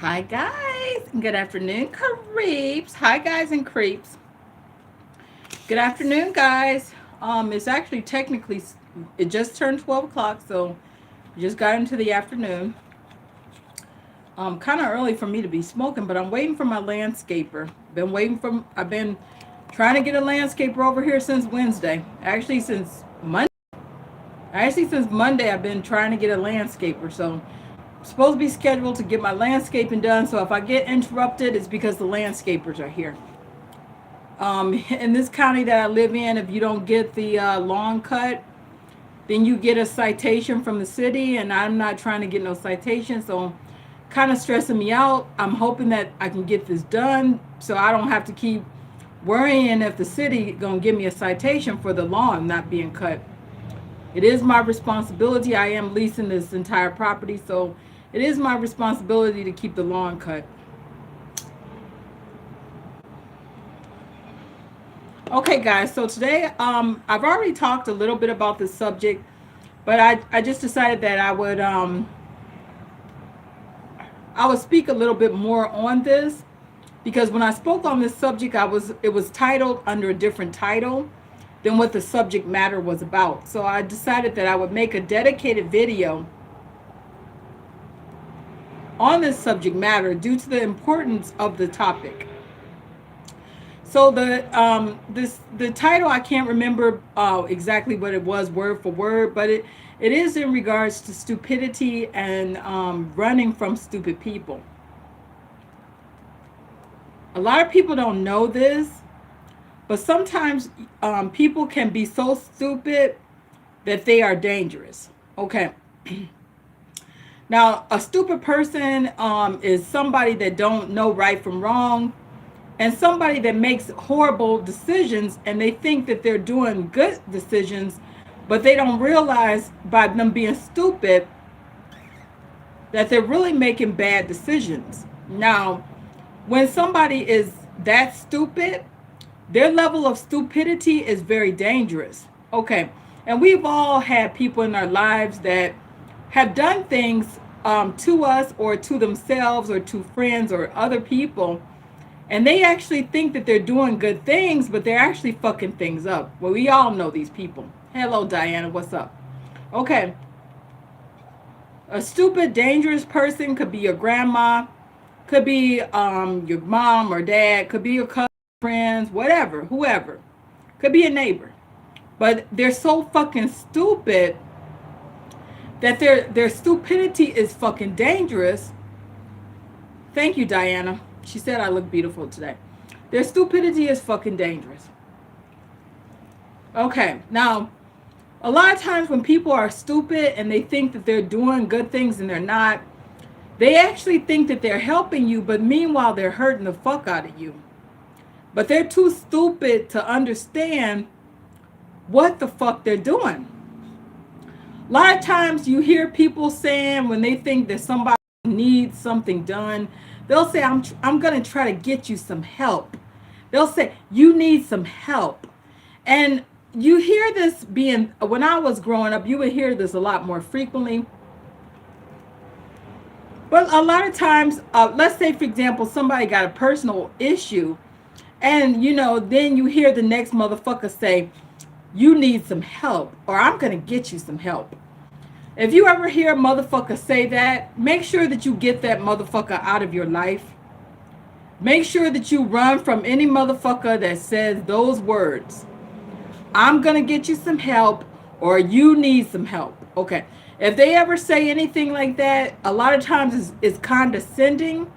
Hi guys, good afternoon, creeps. Hi guys and creeps. Good afternoon, guys. It's actually technically it just turned 12 o'clock, so we just got into the afternoon. Kind of early for me to be smoking, but I'm waiting for my landscaper. I've been trying to get a landscaper over here since Wednesday. Actually since Monday I've been trying to get a landscaper. So supposed to be scheduled to get my landscaping done. So if I get interrupted, it's because the landscapers are here. In this county that I live in, if you don't get the lawn cut, then you get a citation from the city, and I'm not trying to get no citation, so kind of stressing me out. I'm hoping that I can get this done so I don't have to keep worrying if the city gonna give me a citation for the lawn not being cut. It is my responsibility. I am leasing this entire property, so it is my responsibility to keep the lawn cut. Okay, guys, so today I've already talked a little bit about this subject, but I just decided that I would speak a little bit more on this because when I spoke on this subject, it was titled under a different title than what the subject matter was about. So I decided that I would make a dedicated video on this subject matter due to the importance of the topic. So the title, I can't remember exactly what it was word for word, but it is in regards to stupidity and running from stupid people. A lot of people don't know this, but sometimes people can be so stupid that they are dangerous. Okay. Now, a stupid person is somebody that don't know right from wrong, and somebody that makes horrible decisions and they think that they're doing good decisions, but they don't realize by them being stupid that they're really making bad decisions. Now, when somebody is that stupid, their level of stupidity is very dangerous. Okay. And we've all had people in our lives that have done things to us or to themselves or to friends or other people, and they actually think that they're doing good things, but they're actually fucking things up. Well, we all know these people. Hello, Diana. What's up? Okay. A stupid, dangerous person could be your grandma, could be your mom or dad, could be your cousin, friends, whatever, whoever. Could be a neighbor. But they're so fucking stupid that their stupidity is fucking dangerous. Thank you, Diana. She said I look beautiful today. Their stupidity is fucking dangerous. Okay, now, a lot of times when people are stupid and they think that they're doing good things and they're not, they actually think that they're helping you, but meanwhile they're hurting the fuck out of you. But they're too stupid to understand what the fuck they're doing. A lot of times you hear people saying when they think that somebody needs something done, they'll say, I'm going to try to get you some help. They'll say, you need some help. And you hear this when I was growing up, you would hear this a lot more frequently. But a lot of times, let's say, for example, somebody got a personal issue, and, then you hear the next motherfucker say, you need some help, or I'm going to get you some help. If you ever hear a motherfucker say that, make sure that you get that motherfucker out of your life. Make sure that you run from any motherfucker that says those words. I'm going to get you some help, or you need some help. Okay. If they ever say anything like that, a lot of times it's condescending.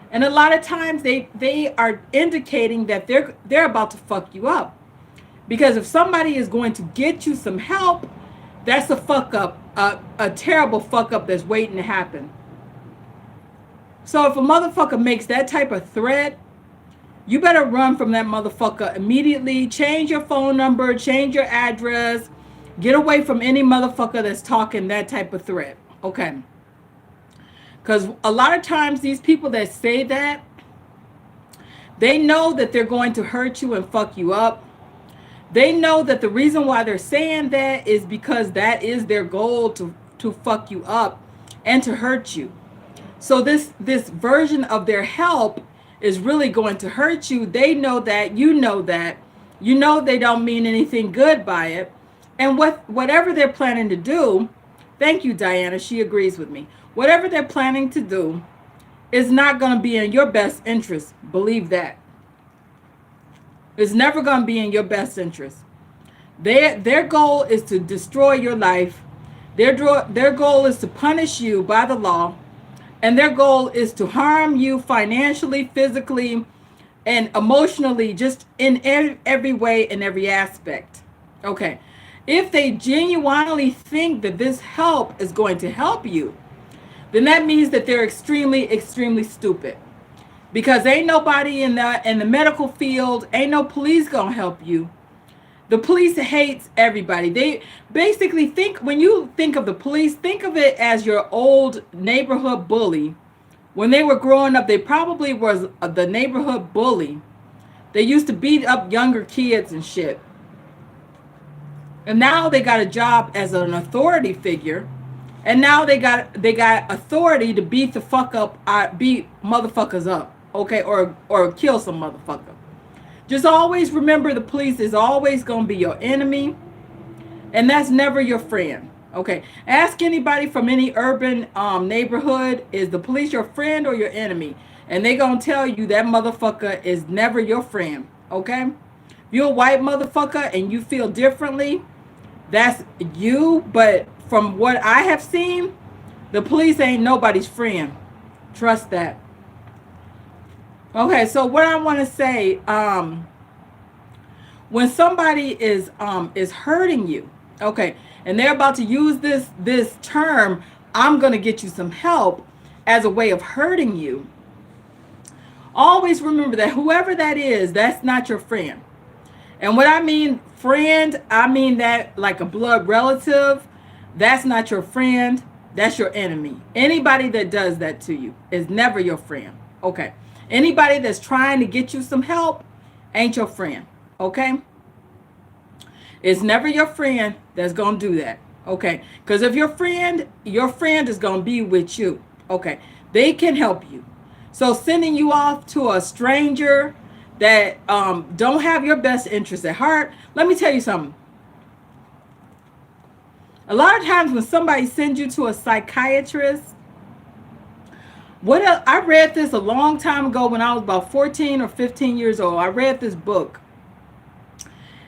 And a lot of times they are indicating that they're about to fuck you up. Because if somebody is going to get you some help, that's a fuck up, a terrible fuck up that's waiting to happen. So if a motherfucker makes that type of threat, you better run from that motherfucker immediately. Change your phone number, change your address, get away from any motherfucker that's talking that type of threat. Okay. Because a lot of times these people that say that, they know that they're going to hurt you and fuck you up. They know that the reason why they're saying that is because that is their goal, to fuck you up and to hurt you. So this version of their help is really going to hurt you. They know that, you know they don't mean anything good by it. And whatever they're planning to do, thank you, Diana, she agrees with me. Whatever they're planning to do is not going to be in your best interest. Believe that. It's never going to be in your best interest. Their goal is to destroy your life. Their goal is to punish you by the law. And their goal is to harm you financially, physically, and emotionally, just in every way, in every aspect. Okay. If they genuinely think that this help is going to help you, then that means that they're extremely, extremely stupid. Because ain't nobody in the medical field, ain't no police gonna help you. The police hates everybody. They basically when you think of the police, think of it as your old neighborhood bully. When they were growing up, they probably was the neighborhood bully. They used to beat up younger kids and shit. And now they got a job as an authority figure. And now they got authority to beat the fuck up, beat motherfuckers up, okay, or kill some motherfucker. Just always remember the police is always going to be your enemy, and that's never your friend, okay? Ask anybody from any urban neighborhood, is the police your friend or your enemy? And they going to tell you that motherfucker is never your friend, okay? If you're a white motherfucker and you feel differently, that's you, but from what I have seen, the police ain't nobody's friend. Trust that. Okay, so what I want to say, when somebody is hurting you, okay, and they're about to use this term, I'm going to get you some help, as a way of hurting you, always remember that whoever that is, that's not your friend. And what I mean friend, I mean that like a blood relative. That's not your friend. That's your enemy. Anybody that does that to you is never your friend. Okay. Anybody that's trying to get you some help ain't your friend. Okay. It's never your friend that's going to do that. Okay. Because if your friend is going to be with you. Okay. They can help you. So sending you off to a stranger that don't have your best interest at heart. Let me tell you something. A lot of times when somebody sends you to a psychiatrist, I read this a long time ago when I was about 14 or 15 years old. I read this book.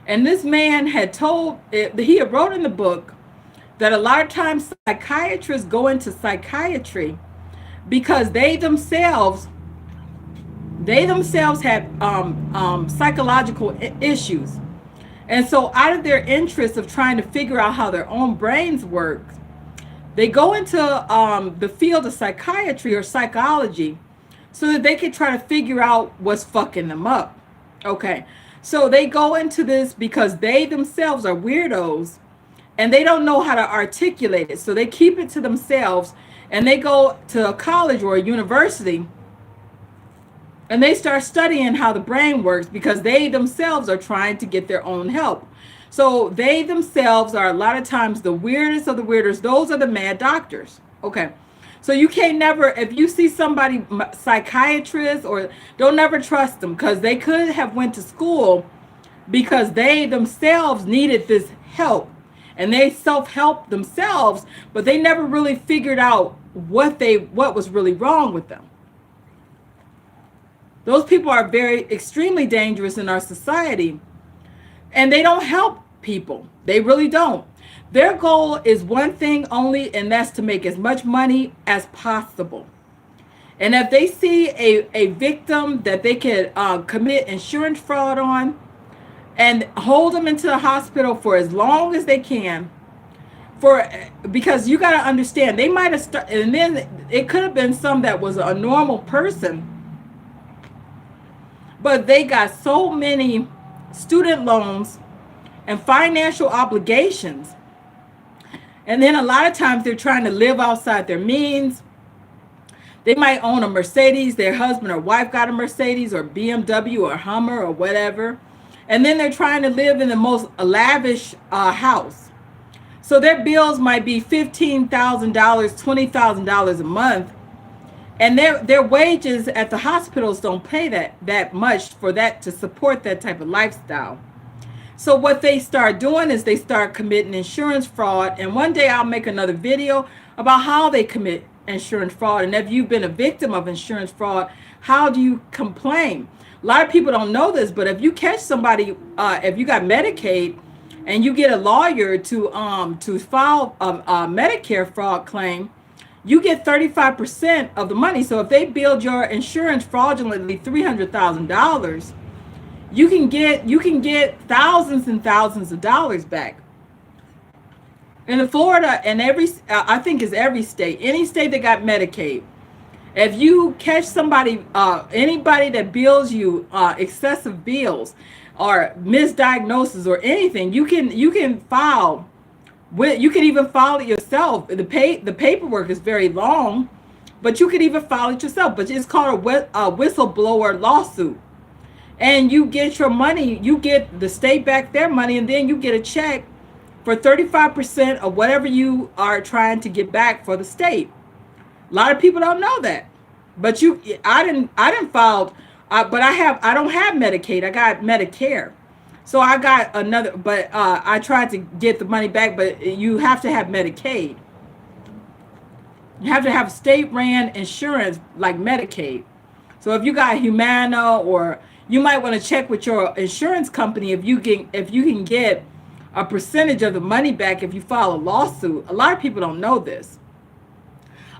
And this man had he wrote in the book that a lot of times psychiatrists go into psychiatry because they themselves had psychological issues. And so out of their interest of trying to figure out how their own brains work, they go into the field of psychiatry or psychology so that they can try to figure out what's fucking them up. Okay. So they go into this because they themselves are weirdos and they don't know how to articulate it. So they keep it to themselves and they go to a college or a university and they start studying how the brain works because they themselves are trying to get their own help. So they themselves are a lot of times the weirdest of the weirdest. Those are the mad doctors. Okay. So you can't never, if you see somebody, psychiatrist, or don't never trust them because they could have went to school because they themselves needed this help and they self-help themselves, but they never really figured out what was really wrong with them. Those people are extremely dangerous in our society, and they don't help people. They really don't. Their goal is one thing only, and that's to make as much money as possible. And if they see a victim that they could commit insurance fraud on and hold them into the hospital for as long as they can, because you got to understand, they might have started, and then it could have been some that was a normal person, but they got so many student loans and financial obligations. And then a lot of times they're trying to live outside their means. They might own a Mercedes. Their husband or wife got a Mercedes or BMW or Hummer or whatever. And then they're trying to live in the most lavish house. So their bills might be $15,000, $20,000 a month. And their wages at the hospitals don't pay that much for that to support that type of lifestyle. So what they start doing is they start committing insurance fraud. And one day I'll make another video about how they commit insurance fraud. And if you've been a victim of insurance fraud, how do you complain? A lot of people don't know this, but if you catch somebody, if you got Medicaid and you get a lawyer to file a Medicare fraud claim, you get 35% of the money. So if they billed your insurance fraudulently $300,000, you can get thousands and thousands of dollars back. In Florida, and I think it's every state, any state that got Medicaid, if you catch somebody, anybody that bills you excessive bills or misdiagnosis or anything, you can file. You can even file it yourself. The paperwork is very long, but you could even file it yourself. But it's called a whistleblower lawsuit. And you get your money, you get the state back their money, and then you get a check for 35% of whatever you are trying to get back for the state. A lot of people don't know that. But I didn't file, but I don't have Medicaid. I got Medicare. So I got another, but I tried to get the money back, but you have to have Medicaid. You have to have state-ran insurance like Medicaid. So if you got Humana, or you might want to check with your insurance company if you can get a percentage of the money back if you file a lawsuit. A lot of people don't know this.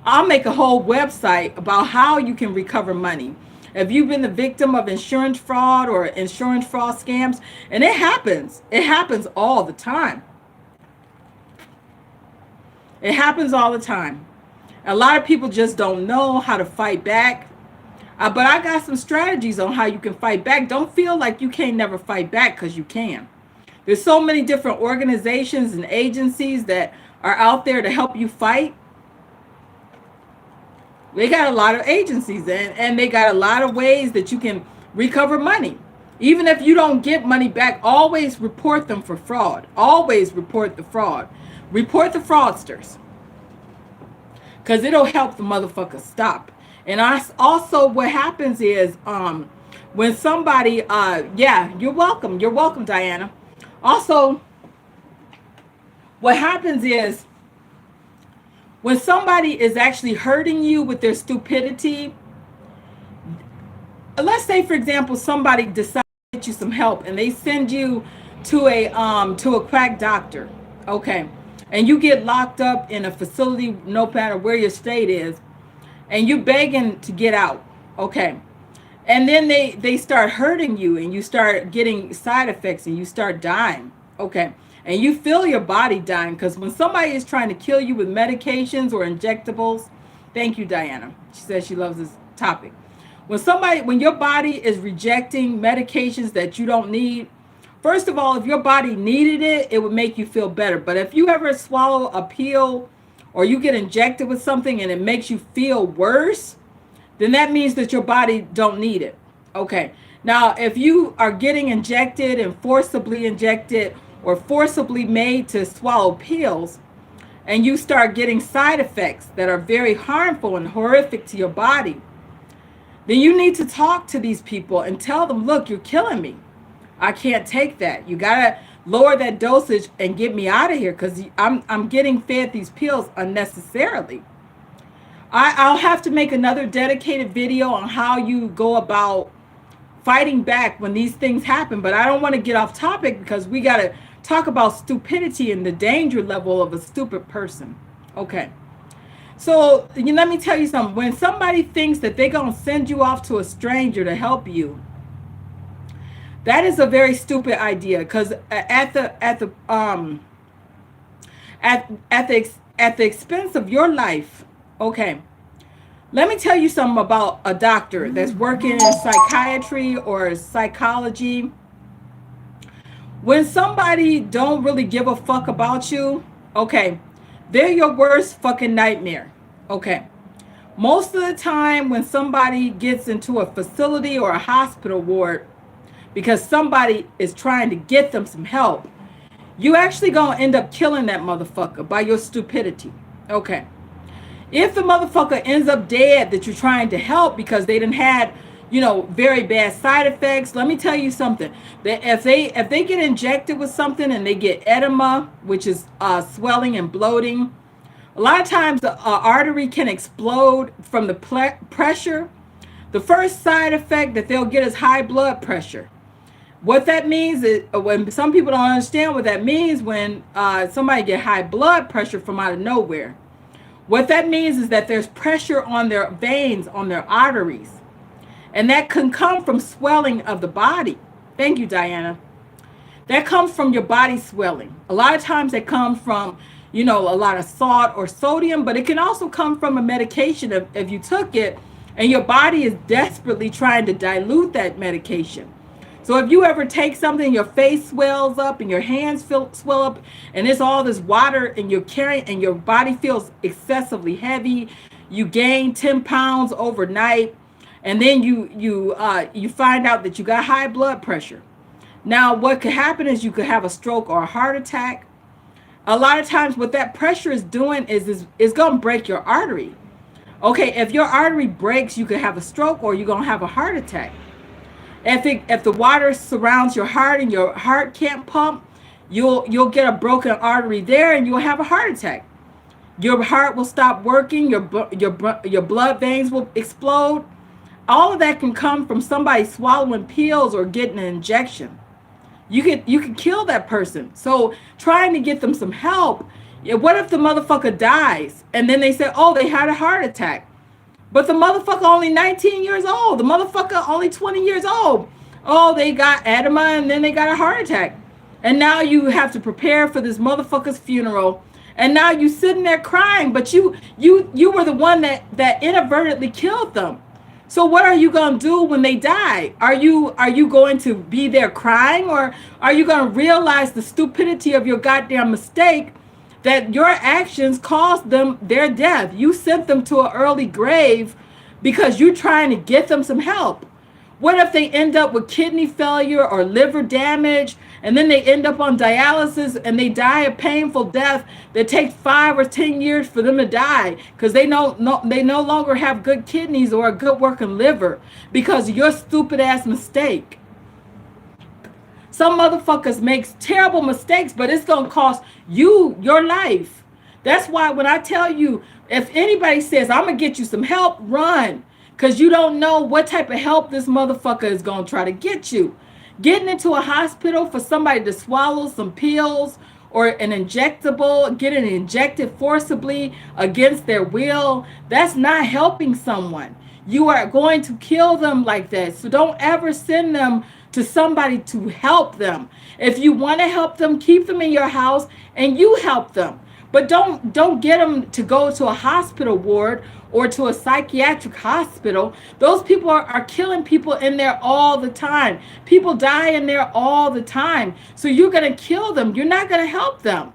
I'll make a whole website about how you can recover money. If you've been the victim of insurance fraud or insurance fraud scams, and it happens all the time. It happens all the time. A lot of people just don't know how to fight back. But I got some strategies on how you can fight back. Don't feel like you can't never fight back, because you can. There's so many different organizations and agencies that are out there to help you fight. They got a lot of agencies, and they got a lot of ways that you can recover money. Even if you don't get money back, always report them for fraud. Always report the fraud. Report the fraudsters, because it'll help the motherfuckers stop. And also what happens is when somebody, yeah, you're welcome, Diana. Also, what happens is when somebody is actually hurting you with their stupidity, let's say, for example, somebody decides to get you some help and they send you to a quack doctor, okay, and you get locked up in a facility, no matter where your state is, and you're begging to get out, okay, and then they start hurting you, and you start getting side effects, and you start dying, okay, and you feel your body dying, because when somebody is trying to kill you with medications or injectables, thank you, Diana, she says she loves this topic. When your body is rejecting medications that you don't need, first of all, if your body needed it, it would make you feel better. But if you ever swallow a pill or you get injected with something and it makes you feel worse, then that means that your body don't need it. Okay. Now, if you are getting injected and forcibly injected or forcibly made to swallow pills, and you start getting side effects that are very harmful and horrific to your body, then you need to talk to these people and tell them, look, you're killing me. I can't take that. You got to lower that dosage and get me out of here, because I'm getting fed these pills unnecessarily. I'll have to make another dedicated video on how you go about fighting back when these things happen, but I don't want to get off topic, because we got to talk about stupidity and the danger level of a stupid person. Okay. So let me tell you something. When somebody thinks that they're going to send you off to a stranger to help you, that is a very stupid idea, because at the expense of your life, okay, let me tell you something about a doctor that's working in psychiatry or psychology. When somebody don't really give a fuck about you, okay, they're your worst fucking nightmare, okay. Most of the time when somebody gets into a facility or a hospital ward because somebody is trying to get them some help, you actually gonna end up killing that motherfucker by your stupidity, okay. If the motherfucker ends up dead that you're trying to help because they didn't had, very bad side effects, let me tell you something. That if they get injected with something and they get edema, which is swelling and bloating, a lot of times the artery can explode from the pressure. The first side effect that they'll get is high blood pressure. What that means is, when some people don't understand what that means, when somebody get high blood pressure from out of nowhere, what that means is that there's pressure on their veins, on their arteries, and that can come from swelling of the body. Thank you, Diana. That comes from your body swelling. A lot of times it comes from, a lot of salt or sodium, but it can also come from a medication if you took it and your body is desperately trying to dilute that medication. So if you ever take something, your face swells up and your hands swell up, and it's all this water, and you're carrying, and your body feels excessively heavy. You gain 10 pounds overnight, and then you find out that you got high blood pressure. Now, what could happen is you could have a stroke or a heart attack. A lot of times, what that pressure is doing is going to break your artery. Okay, if your artery breaks, you could have a stroke or you're going to have a heart attack. If the water surrounds your heart and your heart can't pump, you'll get a broken artery there and you'll have a heart attack. Your heart will stop working. Your blood veins will explode. All of that can come from somebody swallowing pills or getting an injection. You can kill that person. So trying to get them some help. What if the motherfucker dies and then they say, oh, they had a heart attack? But the motherfucker only 19 years old. The motherfucker only 20 years old. Oh, they got edema and then they got a heart attack. And now you have to prepare for this motherfucker's funeral. And now you sitting there crying, but you were the one that inadvertently killed them. So what are you going to do when they die? Are you going to be there crying, or are you going to realize the stupidity of your goddamn mistake, that your actions caused them their death? You sent them to an early grave because you're trying to get them some help. What if they end up with kidney failure or liver damage, and then they end up on dialysis and they die a painful death that takes 5 or 10 years for them to die because they no longer have good kidneys or a good working liver because of your stupid ass mistake? Some motherfuckers makes terrible mistakes, but it's going to cost you your life. That's why when I tell you, if anybody says, I'm going to get you some help, run. Because you don't know what type of help this motherfucker is going to try to get you. Getting into a hospital for somebody to swallow some pills or an injectable, getting injected forcibly against their will, that's not helping someone. You are going to kill them like that. So don't ever send them to somebody to help them. If you want to help them, keep them in your house and you help them. But don't get them to go to a hospital ward or to a psychiatric hospital. Those people are killing people in there all the time. People die in there all the time. So you're going to kill them. You're not going to help them.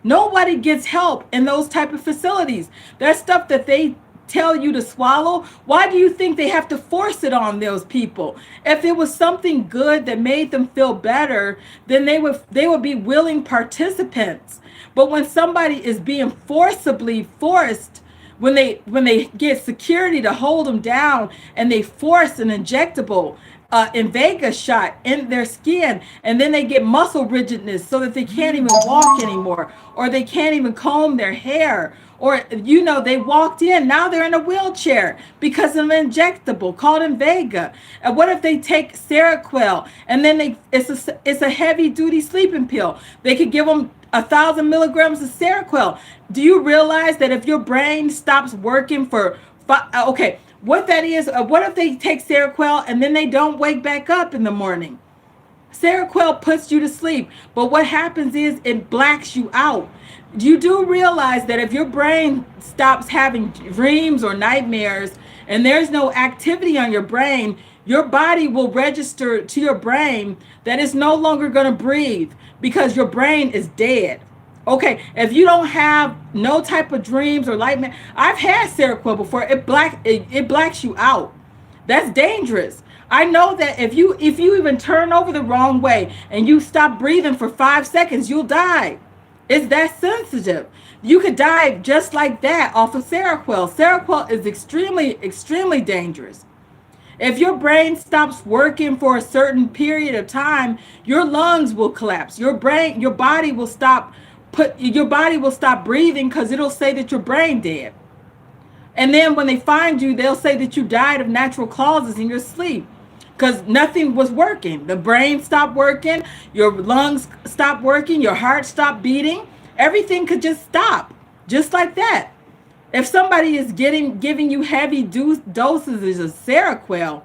Nobody gets help in those type of facilities. That's stuff that they tell you to swallow. Why do you think they have to force it on those people? If it was something good that made them feel better, then they would be willing participants. But when somebody is being forcibly forced, when they get security to hold them down and they force an injectable Invega shot in their skin, and then they get muscle rigidness so that they can't even walk anymore, or they can't even comb their hair, or they walked in, now they're in a wheelchair because of an injectable called Invega. And what if they take Seroquel and then it's a heavy duty sleeping pill? They could give them 1,000 milligrams of Seroquel. Do you realize that if your brain stops working for what that is, what if they take Seroquel and then they don't wake back up in the morning? Seroquel puts you to sleep, but what happens is it blacks you out. You do realize that if your brain stops having dreams or nightmares and there's no activity on your brain, your body will register to your brain that it's no longer going to breathe because your brain is dead. Okay, if you don't have no type of dreams or nightmare, I've had Seroquel before. It blacks you out. That's dangerous. I know that if you even turn over the wrong way and you stop breathing for 5 seconds, you'll die. It's that sensitive. You could die just like that off of Seroquel. Seroquel is extremely, extremely dangerous. If your brain stops working for a certain period of time, your lungs will collapse. Your body will stop breathing because it'll say that your brain dead. And then when they find you, they'll say that you died of natural causes in your sleep because nothing was working. The brain stopped working, your lungs stopped working, your heart stopped beating. Everything could just stop, just like that. If somebody is giving you heavy doses of Seroquel,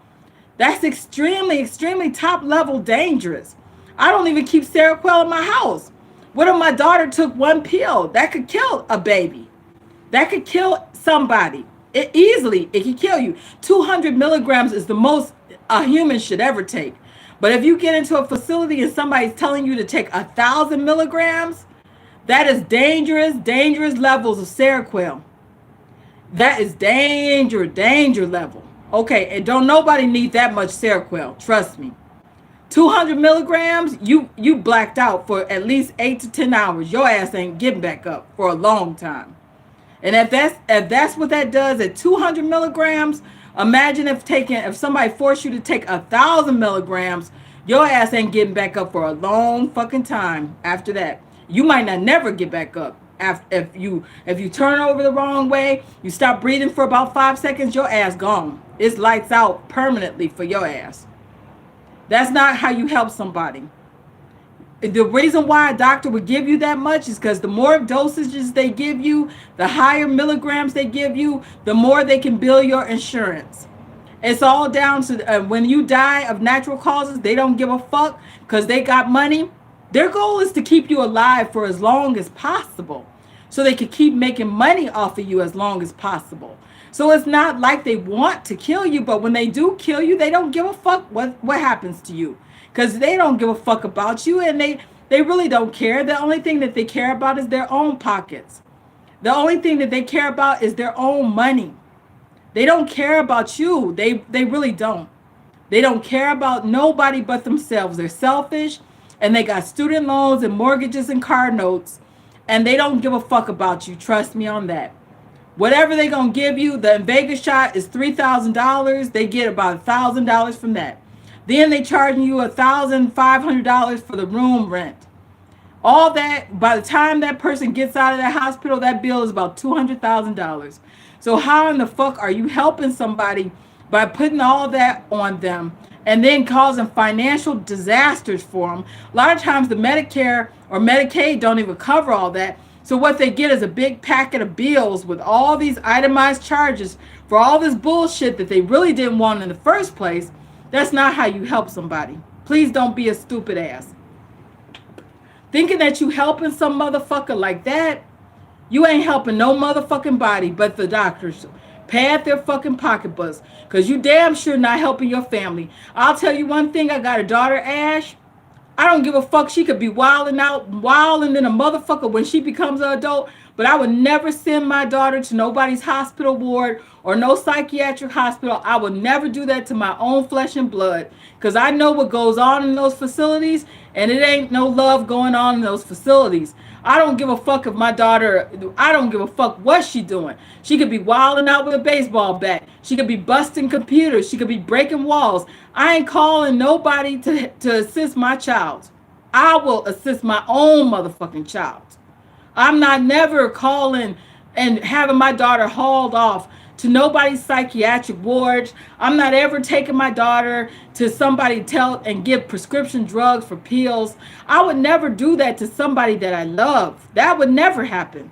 that's extremely, extremely top level dangerous. I don't even keep Seroquel in my house. What if my daughter took one pill? That could kill a baby. That could kill somebody. It could kill you. 200 milligrams is the most a human should ever take. But if you get into a facility and somebody's telling you to take 1,000 milligrams, that is dangerous, dangerous levels of Seroquel. That is danger level. Okay, and don't nobody need that much Seroquel. Trust me. 200 milligrams, you blacked out for at least 8 to 10 hours. Your ass ain't getting back up for a long time. And if that's what that does at 200 milligrams, imagine if somebody forced you to take 1,000 milligrams, your ass ain't getting back up for a long fucking time after that. You might not never get back up. If you turn over the wrong way, you stop breathing for about 5 seconds, your ass gone. It's lights out permanently for your ass. That's not how you help somebody. The reason why a doctor would give you that much is because the more dosages they give you, the higher milligrams they give you, the more they can bill your insurance. It's all down to when you die of natural causes, they don't give a fuck because they got money. Their goal is to keep you alive for as long as possible so they can keep making money off of you as long as possible. So it's not like they want to kill you, but when they do kill you, they don't give a fuck what happens to you because they don't give a fuck about you, and they really don't care. The only thing that they care about is their own pockets. The only thing that they care about is their own money. They don't care about you. They really don't. They don't care about nobody but themselves. They're selfish, and they got student loans and mortgages and car notes, and they don't give a fuck about you. Trust me on that. Whatever they're going to give you, the Invega shot is $3,000. They get about $1,000 from that. Then they charging you $1,500 for the room rent. All that, by the time that person gets out of that hospital, that bill is about $200,000. So how in the fuck are you helping somebody by putting all that on them and then causing financial disasters for them? A lot of times the Medicare or Medicaid don't even cover all that. So what they get is a big packet of bills with all these itemized charges for all this bullshit that they really didn't want in the first place. That's not how you help somebody. Please don't be a stupid ass. Thinking that you helping some motherfucker like that, you ain't helping no motherfucking body but the doctors. Pad their fucking pocketbooks because you damn sure not helping your family. I'll tell you one thing, I got a daughter, Ash. I don't give a fuck. She could be wilding in a motherfucker when she becomes an adult. But I would never send my daughter to nobody's hospital ward or no psychiatric hospital. I would never do that to my own flesh and blood. Because I know what goes on in those facilities. And it ain't no love going on in those facilities. I don't give a fuck if my daughter, I don't give a fuck what she doing. She could be wilding out with a baseball bat. She could be busting computers. She could be breaking walls. I ain't calling nobody to assist my child. I will assist my own motherfucking child. I'm not never calling and having my daughter hauled off to nobody's psychiatric wards. I'm not ever taking my daughter to somebody tell and give prescription drugs for pills. I would never do that to somebody that I love. That would never happen.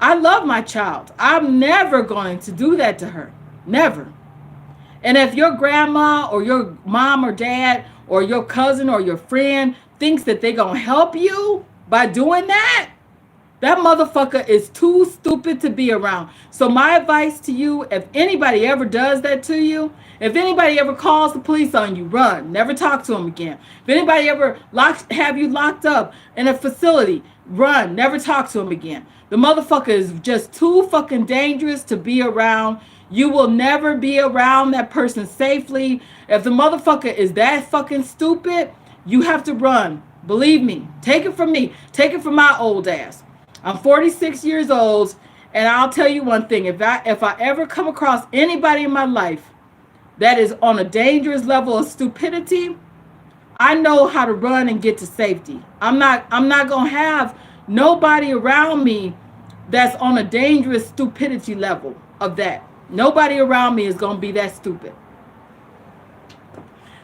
I love my child. I'm never going to do that to her. Never. And if your grandma or your mom or dad or your cousin or your friend thinks that they're going to help you by doing that, that motherfucker is too stupid to be around. So my advice to you, if anybody ever does that to you, if anybody ever calls the police on you, run. Never talk to them again. If anybody ever have you locked up in a facility, run. Never talk to them again. The motherfucker is just too fucking dangerous to be around. You will never be around that person safely. If the motherfucker is that fucking stupid, you have to run. Believe me. Take it from me. Take it from my old ass. I'm 46 years old, and I'll tell you one thing. If I ever come across anybody in my life that is on a dangerous level of stupidity, I know how to run and get to safety. I'm not going to have nobody around me that's on a dangerous stupidity level of that. Nobody around me is going to be that stupid.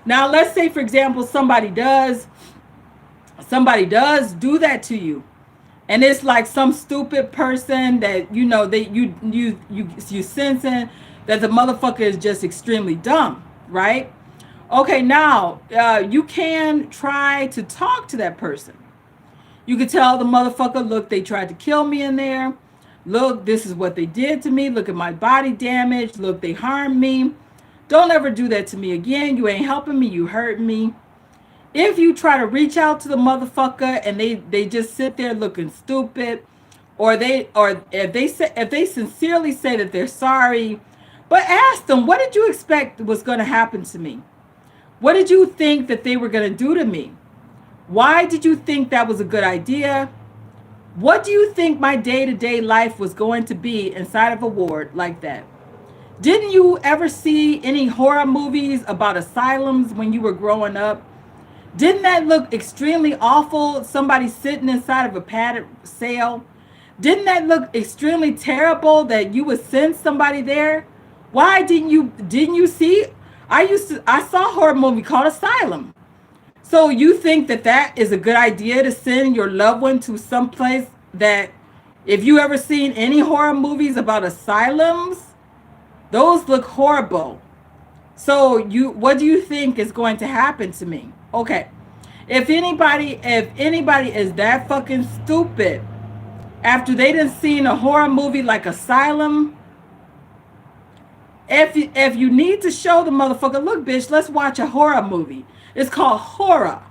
Now, let's say, for example, somebody does do that to you, and it's like some stupid person that you sensing that the motherfucker is just extremely dumb, right? Okay, now you can try to talk to that person. You could tell the motherfucker, look, they tried to kill me in there. Look, this is what they did to me. Look at my body damage. Look, they harmed me. Don't ever do that to me again. You ain't helping me. You hurt me. If you try to reach out to the motherfucker and they just sit there looking stupid, or if they sincerely say that they're sorry, but ask them, what did you expect was going to happen to me? What did you think that they were going to do to me? Why did you think that was a good idea? What do you think my day-to-day life was going to be inside of a ward like that? Didn't you ever see any horror movies about asylums when you were growing up? Didn't that look extremely awful? Somebody sitting inside of a padded cell? Didn't that look extremely terrible that you would send somebody there? Why didn't you see? I saw a horror movie called Asylum. So you think that is a good idea to send your loved one to some place that, if you ever seen any horror movies about asylums, those look horrible. So what do you think is going to happen to me? Okay. If anybody is that fucking stupid after they done seen a horror movie like Asylum, if you need to show the motherfucker, look, bitch, let's watch a horror movie. It's called horror.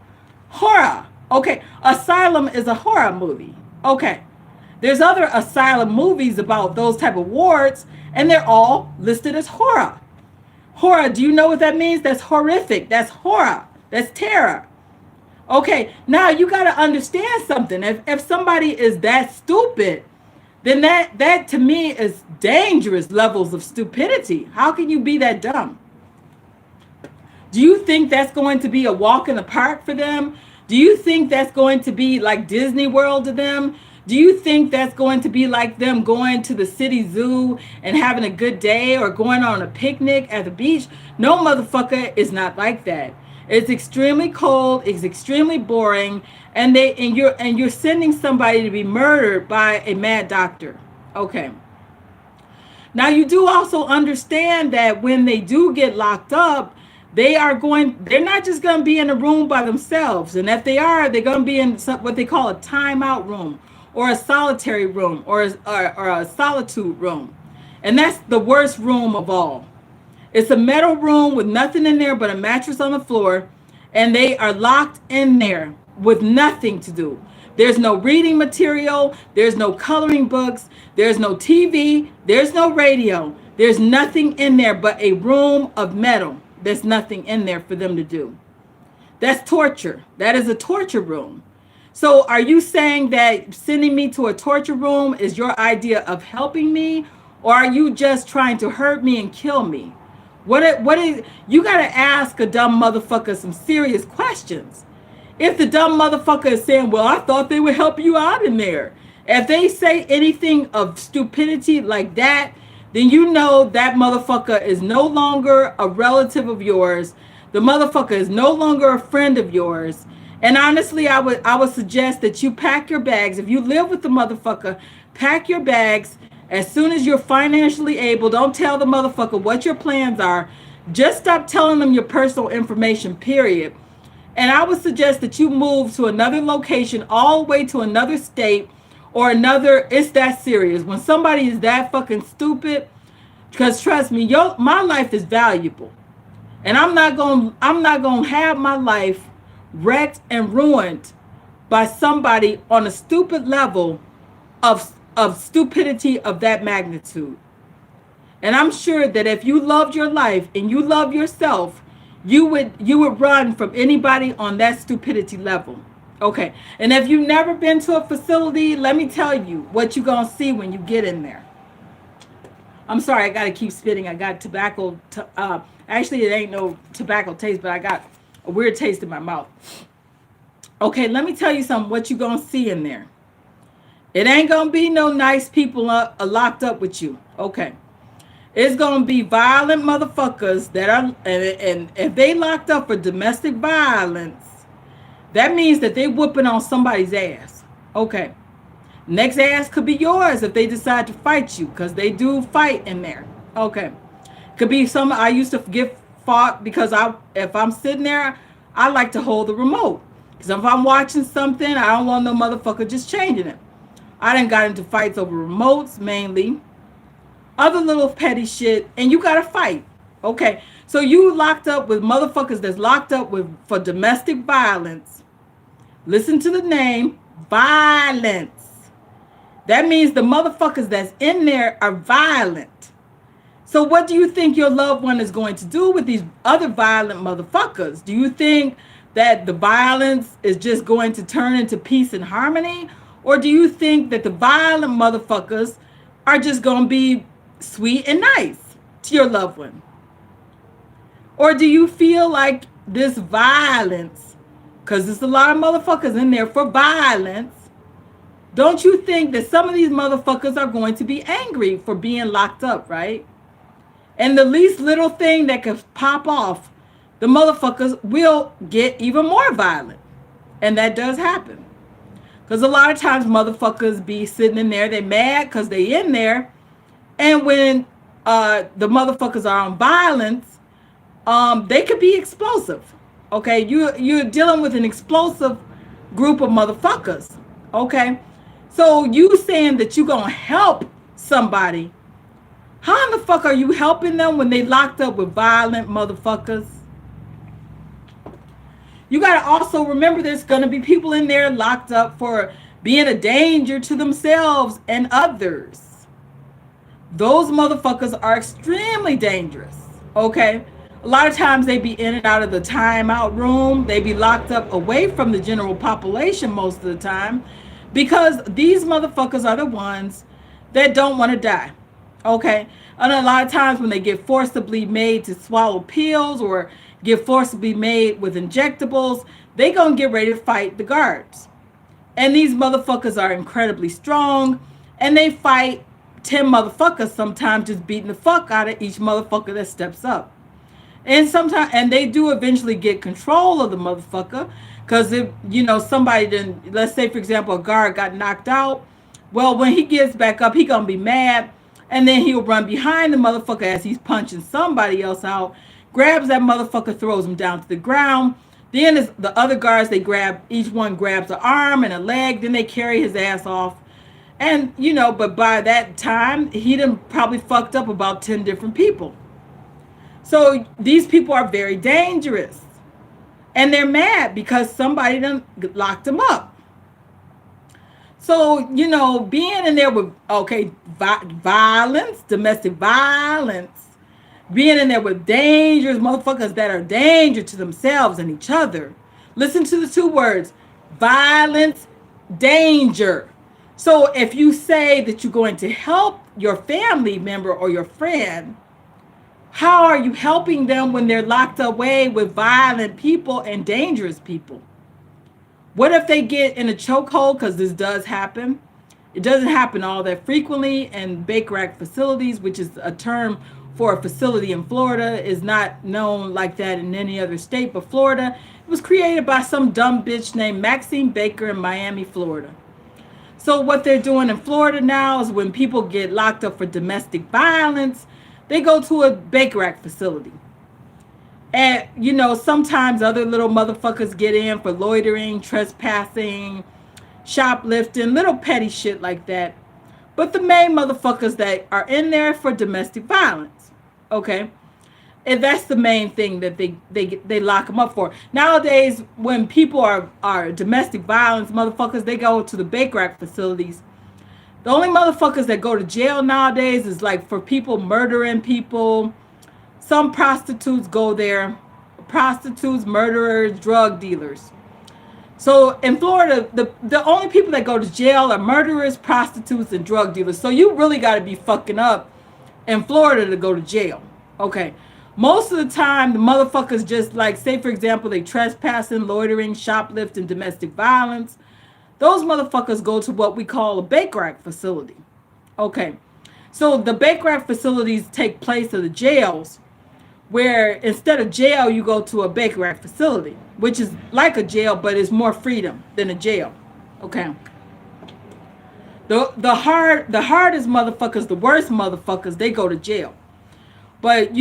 Okay. Asylum is a horror movie. Okay. There's other asylum movies about those type of wards, and they're all listed as horror. Horror, do you know what that means? That's horrific. That's horror. That's terror. Okay, now you got to understand something. If somebody is that stupid, then that to me is dangerous levels of stupidity. How can you be that dumb? Do you think that's going to be a walk in the park for them? Do you think that's going to be like Disney World to them? Do you think that's going to be like them going to the city zoo and having a good day, or going on a picnic at the beach? No, motherfucker, is not like that. It's extremely cold, it's extremely boring, and you're sending somebody to be murdered by a mad doctor. Okay. Now you do also understand that when they do get locked up, they're not just going to be in a room by themselves. And if they are, they're going to be in what they call a timeout room, or a solitary room, or a solitude room. And that's the worst room of all. It's a metal room with nothing in there but a mattress on the floor, and they are locked in there with nothing to do. There's no reading material, there's no coloring books, there's no TV, there's no radio. There's nothing in there but a room of metal. There's nothing in there for them to do. That's torture. That is a torture room. So are you saying that sending me to a torture room is your idea of helping me, or are you just trying to hurt me and kill me? What is, you got to ask a dumb motherfucker some serious questions. If the dumb motherfucker is saying, well, I thought they would help you out in there. If they say anything of stupidity like that, then you know that motherfucker is no longer a relative of yours. The motherfucker is no longer a friend of yours. And honestly, I would suggest that you pack your bags. If you live with the motherfucker, pack your bags as soon as you're financially able. Don't tell the motherfucker what your plans are. Just stop telling them your personal information, period. And I would suggest that you move to another location, all the way to another state, or another. It's that serious. When somebody is that fucking stupid, because trust me, my life is valuable. And I'm not gonna have my life wrecked and ruined by somebody on a stupid level of stupidity of that magnitude. And I'm sure that if you loved your life and you love yourself, you would run from anybody on that stupidity level. Okay. And if you've never been to a facility, let me tell you what you're going to see when you get in there. I'm sorry, I got to keep spitting. I got tobacco. Actually, it ain't no tobacco taste, but I got a weird taste in my mouth. Okay, let me tell you something, what you're going to see in there. It ain't going to be no nice people locked up with you. Okay. It's going to be violent motherfuckers that are, and if they locked up for domestic violence, that means that they whooping on somebody's ass. Okay. Next ass could be yours if they decide to fight you, because they do fight in there. Okay. Could be some, I used to get fought because if I'm sitting there, I like to hold the remote. Because if I'm watching something, I don't want no motherfucker just changing it. I done got into fights over remotes mainly. Other little petty shit, and you gotta fight. Okay. So you locked up with motherfuckers that's locked up with for domestic violence. Listen to the name, violence. That means the motherfuckers that's in there are violent. So what do you think your loved one is going to do with these other violent motherfuckers? Do you think that the violence is just going to turn into peace and harmony? Or do you think that the violent motherfuckers are just going to be sweet and nice to your loved one? Or do you feel like this violence, because there's a lot of motherfuckers in there for violence, don't you think that some of these motherfuckers are going to be angry for being locked up, right? And the least little thing that could pop off, the motherfuckers will get even more violent. And that does happen. Because a lot of times motherfuckers be sitting in there, they mad because they in there. And when the motherfuckers are on violence, they could be explosive. Okay, you're dealing with an explosive group of motherfuckers. Okay, so you saying that you're gonna help somebody? How in the fuck are you helping them when they locked up with violent motherfuckers? You gotta also remember there's gonna be people in there locked up for being a danger to themselves and others. Those motherfuckers are extremely dangerous. Okay. A lot of times they be in and out of the timeout room. They be locked up away from the general population most of the time because these motherfuckers are the ones that don't want to die. Okay. And a lot of times when they get forcibly made to swallow pills or get forcibly made with injectables, they gonna get ready to fight the guards. And these motherfuckers are incredibly strong and they fight 10 motherfuckers sometimes, just beating the fuck out of each motherfucker that steps up. And sometimes, and they do eventually get control of the motherfucker, because if somebody didn't, let's say for example a guard got knocked out, well when he gets back up he gonna be mad, and then he'll run behind the motherfucker as he's punching somebody else out, grabs that motherfucker, throws him down to the ground. Then as the other guards, they grab, each one grabs an arm and a leg, then they carry his ass off. And but by that time he done probably fucked up about 10 different people. So these people are very dangerous. And they're mad because somebody done locked them up. So, being in there with, violence, domestic violence, being in there with dangerous motherfuckers that are danger to themselves and each other. Listen to the two words, violence, danger. So if you say that you're going to help your family member or your friend, how are you helping them when they're locked away with violent people and dangerous people? What if they get in a chokehold? Because this does happen. It doesn't happen all that frequently. And Baker Act facilities, which is a term for a facility in Florida, is not known like that in any other state but Florida. It was created by some dumb bitch named Maxine Baker in Miami, Florida. So what they're doing in Florida now is when people get locked up for domestic violence, they go to a Baker Act facility. And, sometimes other little motherfuckers get in for loitering, trespassing, shoplifting, little petty shit like that. But the main motherfuckers that are in there for domestic violence, okay? And that's the main thing that they lock them up for. Nowadays, when people are domestic violence motherfuckers, they go to the Baker Act facilities. The only motherfuckers that go to jail nowadays is like for people murdering people. Some prostitutes go there. Prostitutes, murderers, drug dealers. So in Florida, the only people that go to jail are murderers, prostitutes, and drug dealers. So you really got to be fucking up in Florida to go to jail. Okay. Most of the time, the motherfuckers just like, say, for example, they trespassing, loitering, shoplifting, domestic violence. Those motherfuckers go to what we call a bake rack facility. Okay. So the bake rack facilities take place of the jails, where instead of jail, you go to a bake rack facility, which is like a jail, but it's more freedom than a jail. Okay. The hardest motherfuckers, the worst motherfuckers, they go to jail. But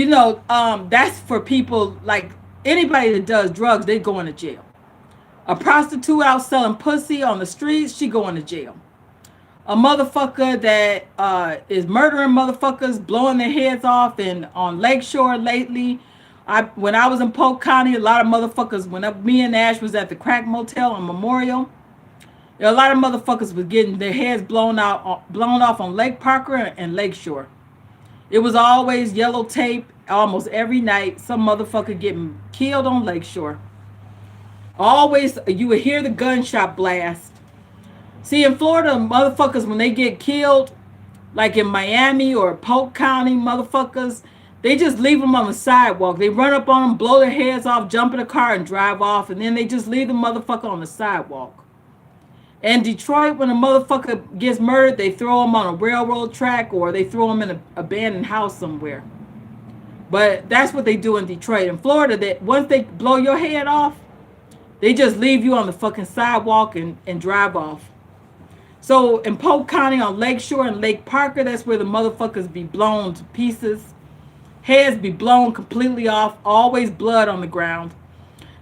that's for people like anybody that does drugs, they go into jail. A prostitute out selling pussy on the streets, she going to jail. A motherfucker that is murdering motherfuckers, blowing their heads off, and on Lakeshore lately. When I was in Polk County, a lot of motherfuckers. Me and Ash was at the Crack Motel on Memorial, a lot of motherfuckers was getting their heads blown off on Lake Parker and Lakeshore. It was always yellow tape almost every night. Some motherfucker getting killed on Lakeshore. Always, you would hear the gunshot blast. See, in Florida, motherfuckers, when they get killed, like in Miami or Polk County, motherfuckers, they just leave them on the sidewalk. They run up on them, blow their heads off, jump in a car and drive off, and then they just leave the motherfucker on the sidewalk. In Detroit, when a motherfucker gets murdered, they throw him on a railroad track or they throw him in an abandoned house somewhere. But that's what they do in Detroit. In Florida, that once they blow your head off, they just leave you on the fucking sidewalk and drive off. So in Polk County on Lakeshore and Lake Parker, that's where the motherfuckers be blown to pieces. Heads be blown completely off, always blood on the ground.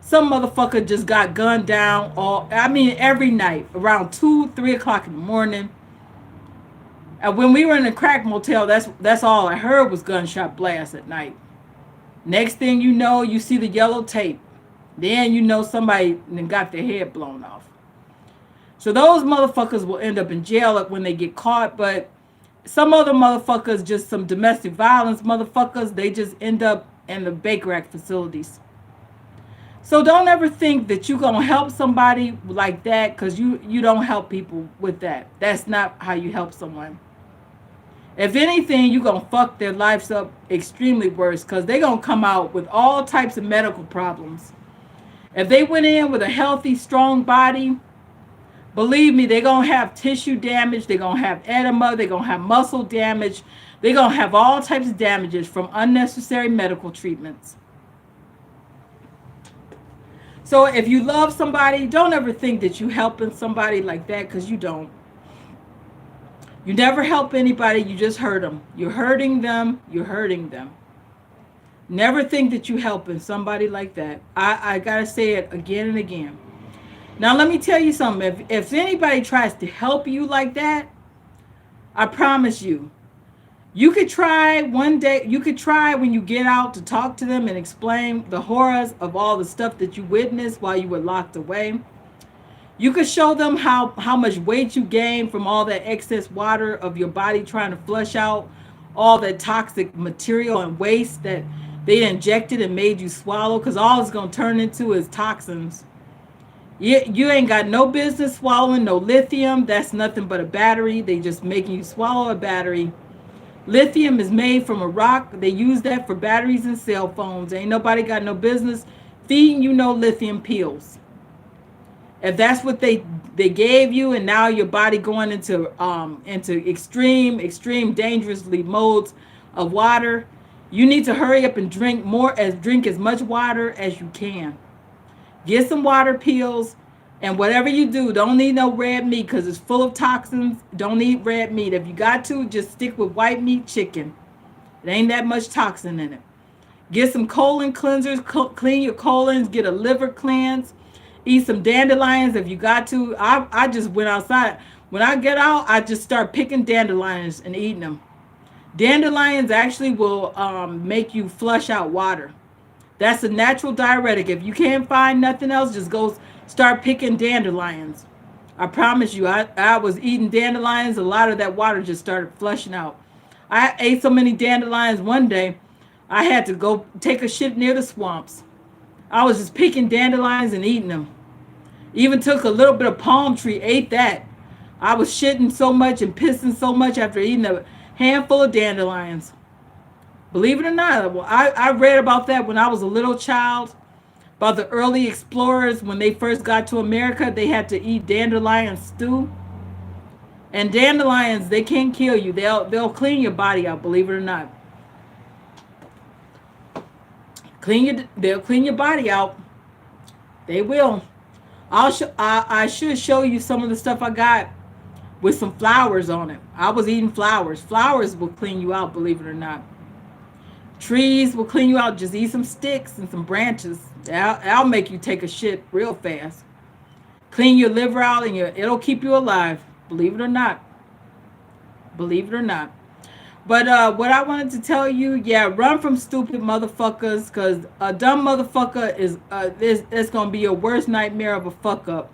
Some motherfucker just got gunned down every night around 2, 3 o'clock in the morning. And when we were in the Crack Motel, that's all I heard was gunshot blasts at night. Next thing you know, you see the yellow tape. Then you know somebody got their head blown off. So those motherfuckers will end up in jail when they get caught. But some other motherfuckers, just some domestic violence motherfuckers, they just end up in the bake rack facilities. So don't ever think that you're going to help somebody like that, because you don't help people with that. That's not how you help someone. If anything, you're going to fuck their lives up extremely worse, because they're going to come out with all types of medical problems. If they went in with a healthy, strong body, believe me, they're going to have tissue damage. They're going to have edema. They're going to have muscle damage. They're going to have all types of damages from unnecessary medical treatments. So if you love somebody, don't ever think that you're helping somebody like that, because you don't. You never help anybody. You just hurt them. You're hurting them. You're hurting them. Never think that you're helping somebody like that. I got to say it again and again. Now, let me tell you something. If anybody tries to help you like that, I promise you, you could try one day. You could try when you get out to talk to them and explain the horrors of all the stuff that you witnessed while you were locked away. You could show them how much weight you gained from all that excess water of your body trying to flush out all that toxic material and waste that they injected and made you swallow, because all it's going to turn into is toxins. You ain't got no business swallowing no lithium. That's nothing but a battery. They just making you swallow a battery. Lithium is made from a rock. They use that for batteries and cell phones. Ain't nobody got no business feeding you no lithium pills. If that's what they gave you, and now your body going into extreme dangerously modes of water, you need to hurry up and drink as much water as you can. Get some water pills, and whatever you do, don't eat no red meat, because it's full of toxins. Don't eat red meat. If you got to, just stick with white meat chicken. It ain't that much toxin in it. Get some colon cleansers, clean your colons, get a liver cleanse. Eat some dandelions if you got to. I just went outside. When I get out, I just start picking dandelions and eating them. Dandelions actually will make you flush out water. That's a natural diuretic. If you can't find nothing else, just go start picking dandelions. I promise you, I was eating dandelions. A lot of that water just started flushing out. I ate so many dandelions one day, I had to go take a shit near the swamps. I was just picking dandelions and eating them. Even took a little bit of palm tree, ate that. I was shitting so much and pissing so much after eating a handful of dandelions. Believe it or not, well, I read about that when I was a little child, about the early explorers when they first got to America, they had to eat dandelion stew. And dandelions, they can't kill you. They'll clean your body out, believe it or not. They'll clean your body out. They will. I should show you some of the stuff I got with some flowers on it. I was eating flowers. Flowers will clean you out, believe it or not. Trees will clean you out. Just eat some sticks and some branches. That'll make you take a shit real fast. Clean your liver out and it'll keep you alive. Believe it or not. Believe it or not. But what I wanted to tell you, yeah, run from stupid motherfuckers, because a dumb motherfucker is going to be your worst nightmare of a fuck up.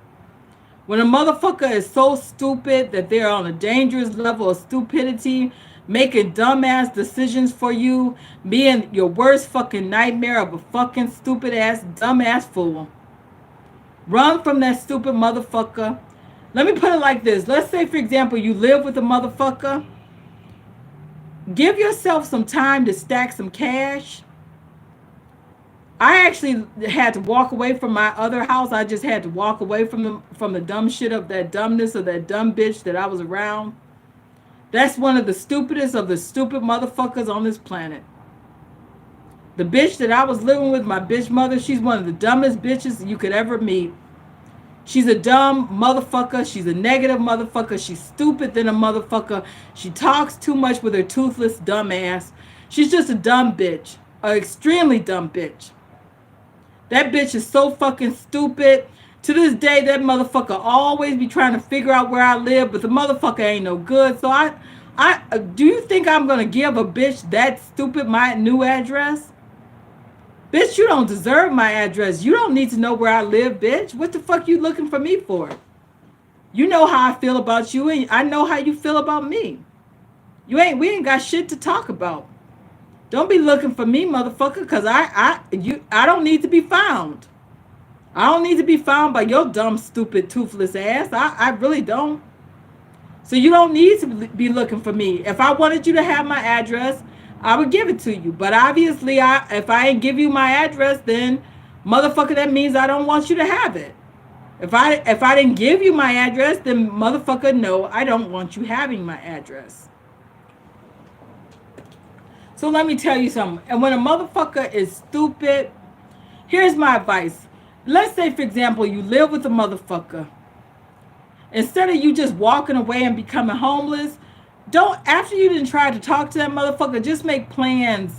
When a motherfucker is so stupid that they're on a dangerous level of stupidity, making dumbass decisions for you, being your worst fucking nightmare of a fucking stupid ass, dumbass fool. Run from that stupid motherfucker. Let me put it like this. Let's say, for example, you live with a motherfucker. Give yourself some time to stack some cash. I actually had to walk away from my other house. I just had to walk away from the dumb shit of that dumbness of that dumb bitch that I was around. That's one of the stupidest of the stupid motherfuckers on this planet. The bitch that I was living with, my bitch mother, she's one of the dumbest bitches you could ever meet. She's a dumb motherfucker. She's a negative motherfucker. She's stupid than a motherfucker. She talks too much with her toothless dumb ass. She's just a dumb bitch. An extremely dumb bitch. That bitch is so fucking stupid. To this day, that motherfucker always be trying to figure out where I live, but the motherfucker ain't no good. So do you think I'm going to give a bitch that stupid my new address? Bitch, you don't deserve my address. You don't need to know where I live, bitch. What the fuck you looking for me for? You know how I feel about you, and I know how you feel about me. We ain't got shit to talk about. Don't be looking for me, motherfucker, because I don't need to be found. I don't need to be found by your dumb, stupid, toothless ass. I really don't. So you don't need to be looking for me. If I wanted you to have my address, I would give it to you. But obviously, if I ain't give you my address, then motherfucker, that means I don't want you to have it. If I didn't give you my address, then motherfucker, no, I don't want you having my address. So let me tell you something. And when a motherfucker is stupid, here's my advice. Let's say, for example, you live with a motherfucker. Instead of you just walking away and becoming homeless, after you didn't try to talk to that motherfucker, just make plans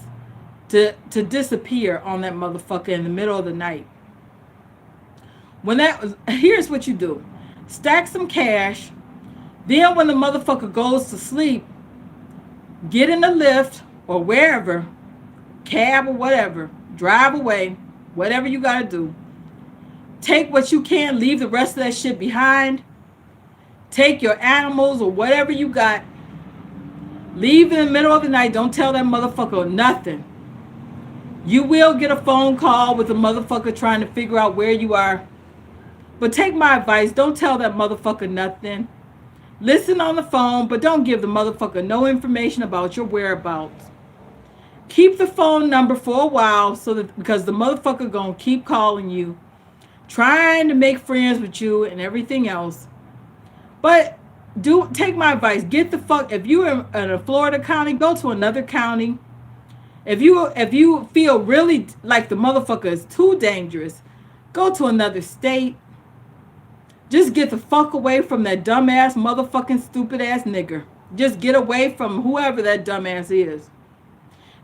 to disappear on that motherfucker in the middle of the night. Here's what you do. Stack some cash. Then when the motherfucker goes to sleep, get in the lift or wherever, cab or whatever, drive away, whatever you gotta do. Take what you can, leave the rest of that shit behind. Take your animals or whatever you got. Leave in the middle of the night. Don't tell that motherfucker nothing. You will get a phone call with a motherfucker trying to figure out where you are. But take my advice. Don't tell that motherfucker nothing. Listen on the phone, but don't give the motherfucker no information about your whereabouts. Keep the phone number for a while because the motherfucker gonna keep calling you, trying to make friends with you and everything else. But take my advice. Get the fuck. If you're in a Florida county, go to another county. If you feel really like the motherfucker is too dangerous, go to another state. Just get the fuck away from that dumbass motherfucking stupid ass nigger. Just get away from whoever that dumbass is.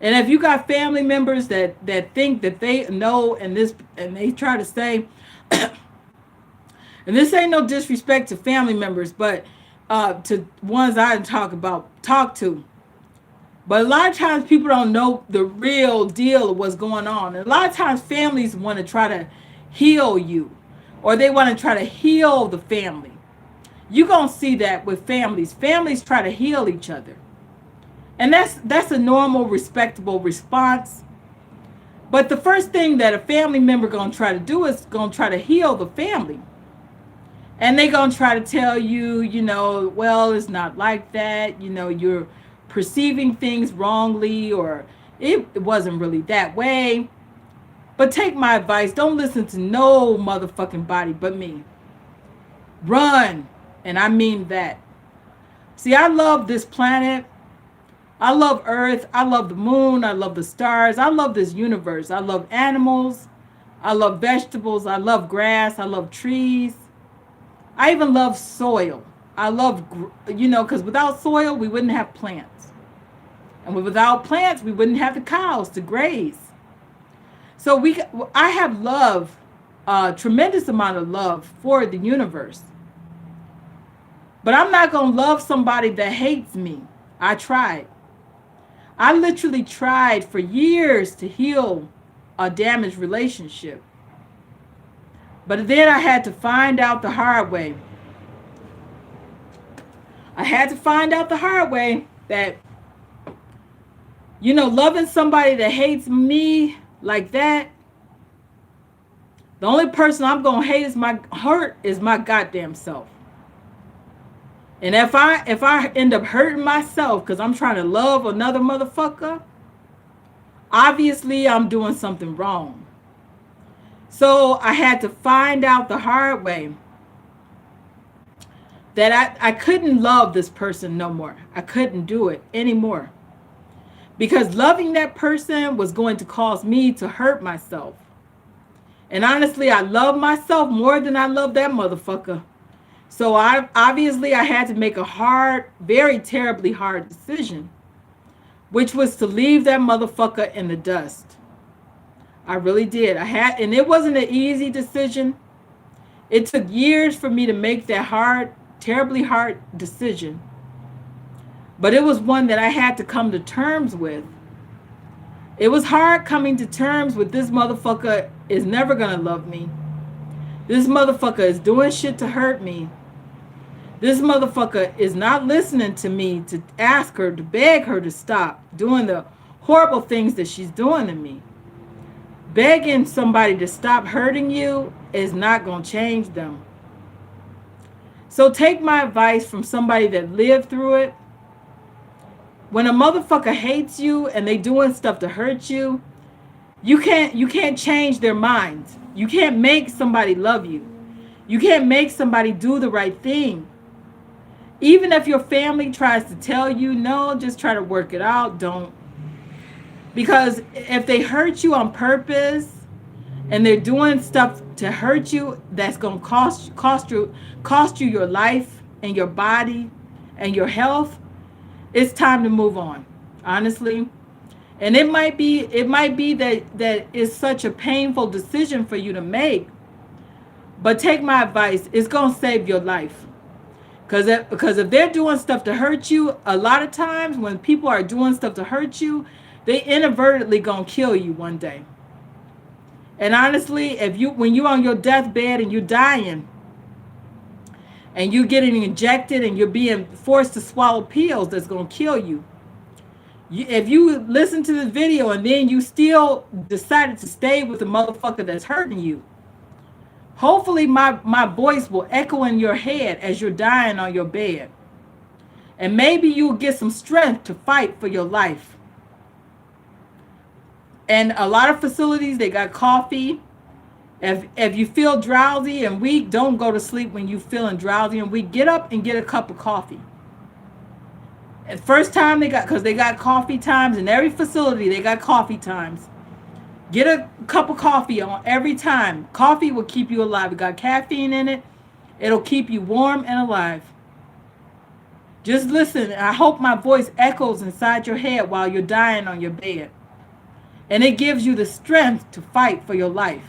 And if you got family members that think that they know and they try to say, and this ain't no disrespect to family members, but to ones I talk to. But a lot of times people don't know the real deal of what's going on. And a lot of times families want to try to heal you, or they want to try to heal the family. You're going to see that with families. Families try to heal each other. And that's a normal, respectable response. But the first thing that a family member going to try to do is going to try to heal the family. And they gonna try to tell you, well, it's not like that. You're perceiving things wrongly, or it wasn't really that way. But take my advice. Don't listen to no motherfucking body but me. Run. And I mean that. See, I love this planet. I love Earth. I love the moon. I love the stars. I love this universe. I love animals. I love vegetables. I love grass. I love trees. I even love soil. I love, because without soil, we wouldn't have plants. And without plants, we wouldn't have the cows to graze. So I have love, a tremendous amount of love for the universe. But I'm not going to love somebody that hates me. I tried. I literally tried for years to heal a damaged relationship. But then I had to find out the hard way. I had to find out the hard way that, loving somebody that hates me like that, the only person I'm going to hate is my goddamn self. And if I end up hurting myself because I'm trying to love another motherfucker, obviously I'm doing something wrong. So I had to find out the hard way that I couldn't love this person no more. I couldn't do it anymore. Because loving that person was going to cause me to hurt myself. And honestly, I love myself more than I love that motherfucker. So obviously I had to make a hard, very terribly hard decision, which was to leave that motherfucker in the dust. I really did. And it wasn't an easy decision. It took years for me to make that hard, terribly hard decision. But it was one that I had to come to terms with. It was hard coming to terms with this motherfucker is never going to love me. This motherfucker is doing shit to hurt me. This motherfucker is not listening to me to ask her, to beg her to stop doing the horrible things that she's doing to me. Begging somebody to stop hurting you is not going to change them. So take my advice from somebody that lived through it. When a motherfucker hates you and they doing stuff to hurt you, you can't change their minds. You can't make somebody love you. You can't make somebody do the right thing. Even if your family tries to tell you, no, just try to work it out, don't. Because if they hurt you on purpose and they're doing stuff to hurt you, that's going to cost you your life and your body and your health, it's time to move on, honestly. And it might be that it's such a painful decision for you to make. But take my advice, it's going to save your life. Because if they're doing stuff to hurt you, a lot of times when people are doing stuff to hurt you, they inadvertently going to kill you one day. And honestly, when you're on your deathbed and you're dying, and you're getting injected and you're being forced to swallow pills that's going to kill you. If you listen to this video and then you still decided to stay with the motherfucker that's hurting you, hopefully my voice will echo in your head as you're dying on your bed. And maybe you'll get some strength to fight for your life. And a lot of facilities, they got coffee. If you feel drowsy and weak, don't go to sleep when you're feeling drowsy and weak. Get up and get a cup of coffee. At first time because they got coffee times in every facility, they got coffee times. Get a cup of coffee on every time. Coffee will keep you alive. It got caffeine in it. It'll keep you warm and alive. Just listen. I hope my voice echoes inside your head while you're dying on your bed. And it gives you the strength to fight for your life.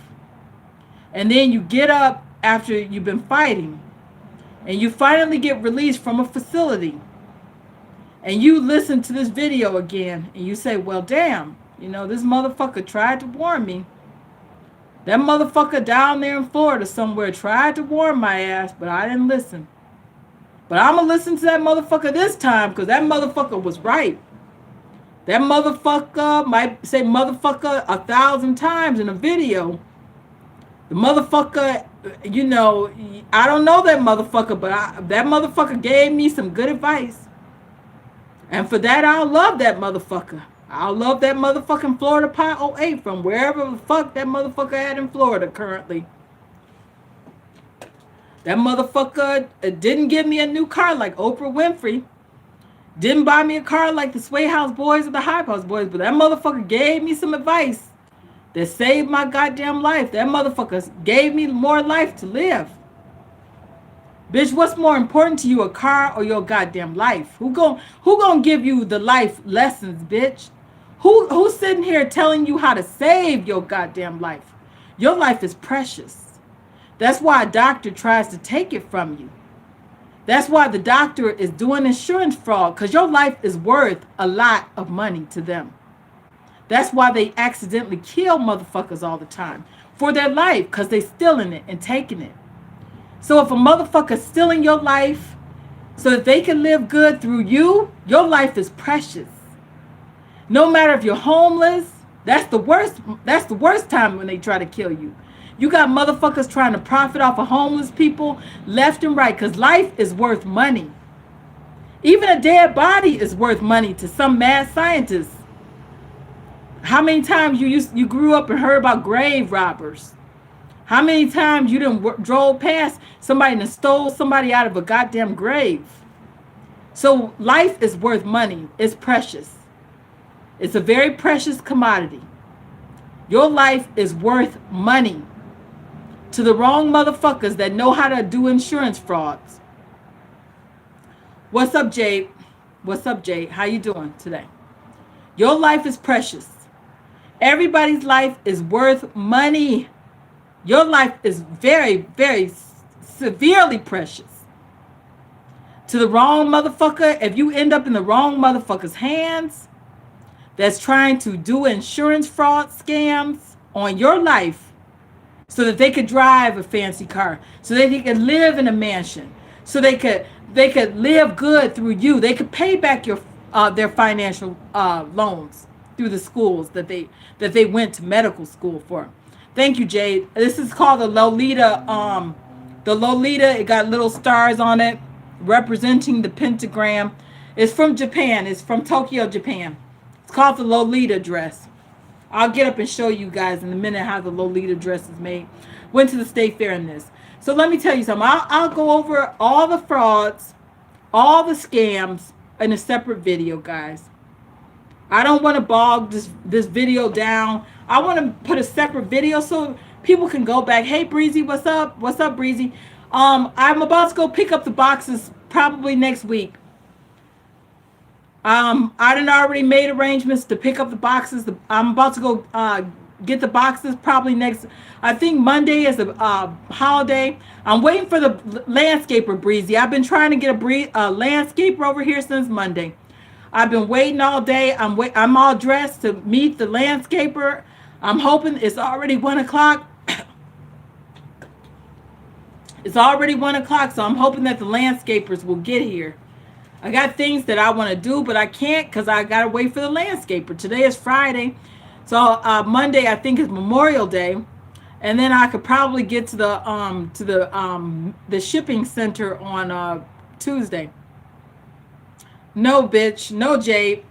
And then you get up after you've been fighting and you finally get released from a facility and you listen to this video again and you say, well, damn, this motherfucker tried to warn me. That motherfucker down there in Florida somewhere tried to warn my ass, but I didn't listen. But I'm going to listen to that motherfucker this time because that motherfucker was right. That motherfucker might say motherfucker 1,000 times in a video, The motherfucker, you know, I don't know that motherfucker, but that motherfucker gave me some good advice. And for that, I'll love that motherfucker. I'll love that motherfucking Florida Pi '08 from wherever the fuck that motherfucker at in Florida currently. That motherfucker didn't give me a new car like Oprah Winfrey. Didn't buy me a car like the Sway House Boys or the Hype House Boys. But that motherfucker gave me some advice that saved my goddamn life. That motherfucker gave me more life to live. Bitch, what's more important to you, a car or your goddamn life? Who gonna give you the life lessons, bitch? Who's sitting here telling you how to save your goddamn life? Your life is precious. That's why a doctor tries to take it from you. That's why the doctor is doing insurance fraud, because your life is worth a lot of money to them. That's why they accidentally kill motherfuckers all the time for their life, because they stealing it and taking it. So if a motherfucker's stealing your life so that they can live good through you, your life is precious. No matter if you're homeless, that's the worst time when they try to kill you. You got motherfuckers trying to profit off of homeless people left and right, because life is worth money. Even a dead body is worth money to some mad scientists. How many times you grew up and heard about grave robbers? How many times you done drove past somebody and stole somebody out of a goddamn grave? So life is worth money. It's precious. It's a very precious commodity. Your life is worth money to the wrong motherfuckers that know how to do insurance frauds. What's up, Jade? What's up, Jade? How you doing today? Your life is precious. Everybody's life is worth money. Your life is very, very severely precious. To the wrong motherfucker, if you end up in the wrong motherfucker's hands that's trying to do insurance fraud scams on your life so that they could drive a fancy car, so that they could live in a mansion, so they could live good through you. They could pay back their financial loans through the schools that they went to medical school for. Thank you, Jade. This is called the Lolita. The Lolita, it got little stars on it representing the pentagram. It's from Japan. It's from Tokyo, Japan. It's called the Lolita dress. I'll get up and show you guys in a minute how the Lolita dress is made. Went to the state fair in this. So let me tell you something. I'll go over all the frauds, all the scams in a separate video, guys. I don't want to bog this video down. I want to put a separate video so people can go back. Hey, Breezy, what's up? What's up, Breezy? I'm about to go pick up the boxes probably next week. I done already made arrangements to pick up the boxes. I'm about to go get the boxes probably next. I think Monday is a holiday. I'm waiting for the landscaper, Breezy. I've been trying to get a landscaper over here since Monday. I've been waiting all day. I'm all dressed to meet the landscaper. I'm hoping it's already 1 o'clock. It's already 1 o'clock, so I'm hoping that the landscapers will get here. I got things that I want to do, but I can't because I got to wait for the landscaper. Today is Friday. So Monday, I think, is Memorial Day. And then I could probably get to the shipping center on Tuesday. No, bitch. No, Jade.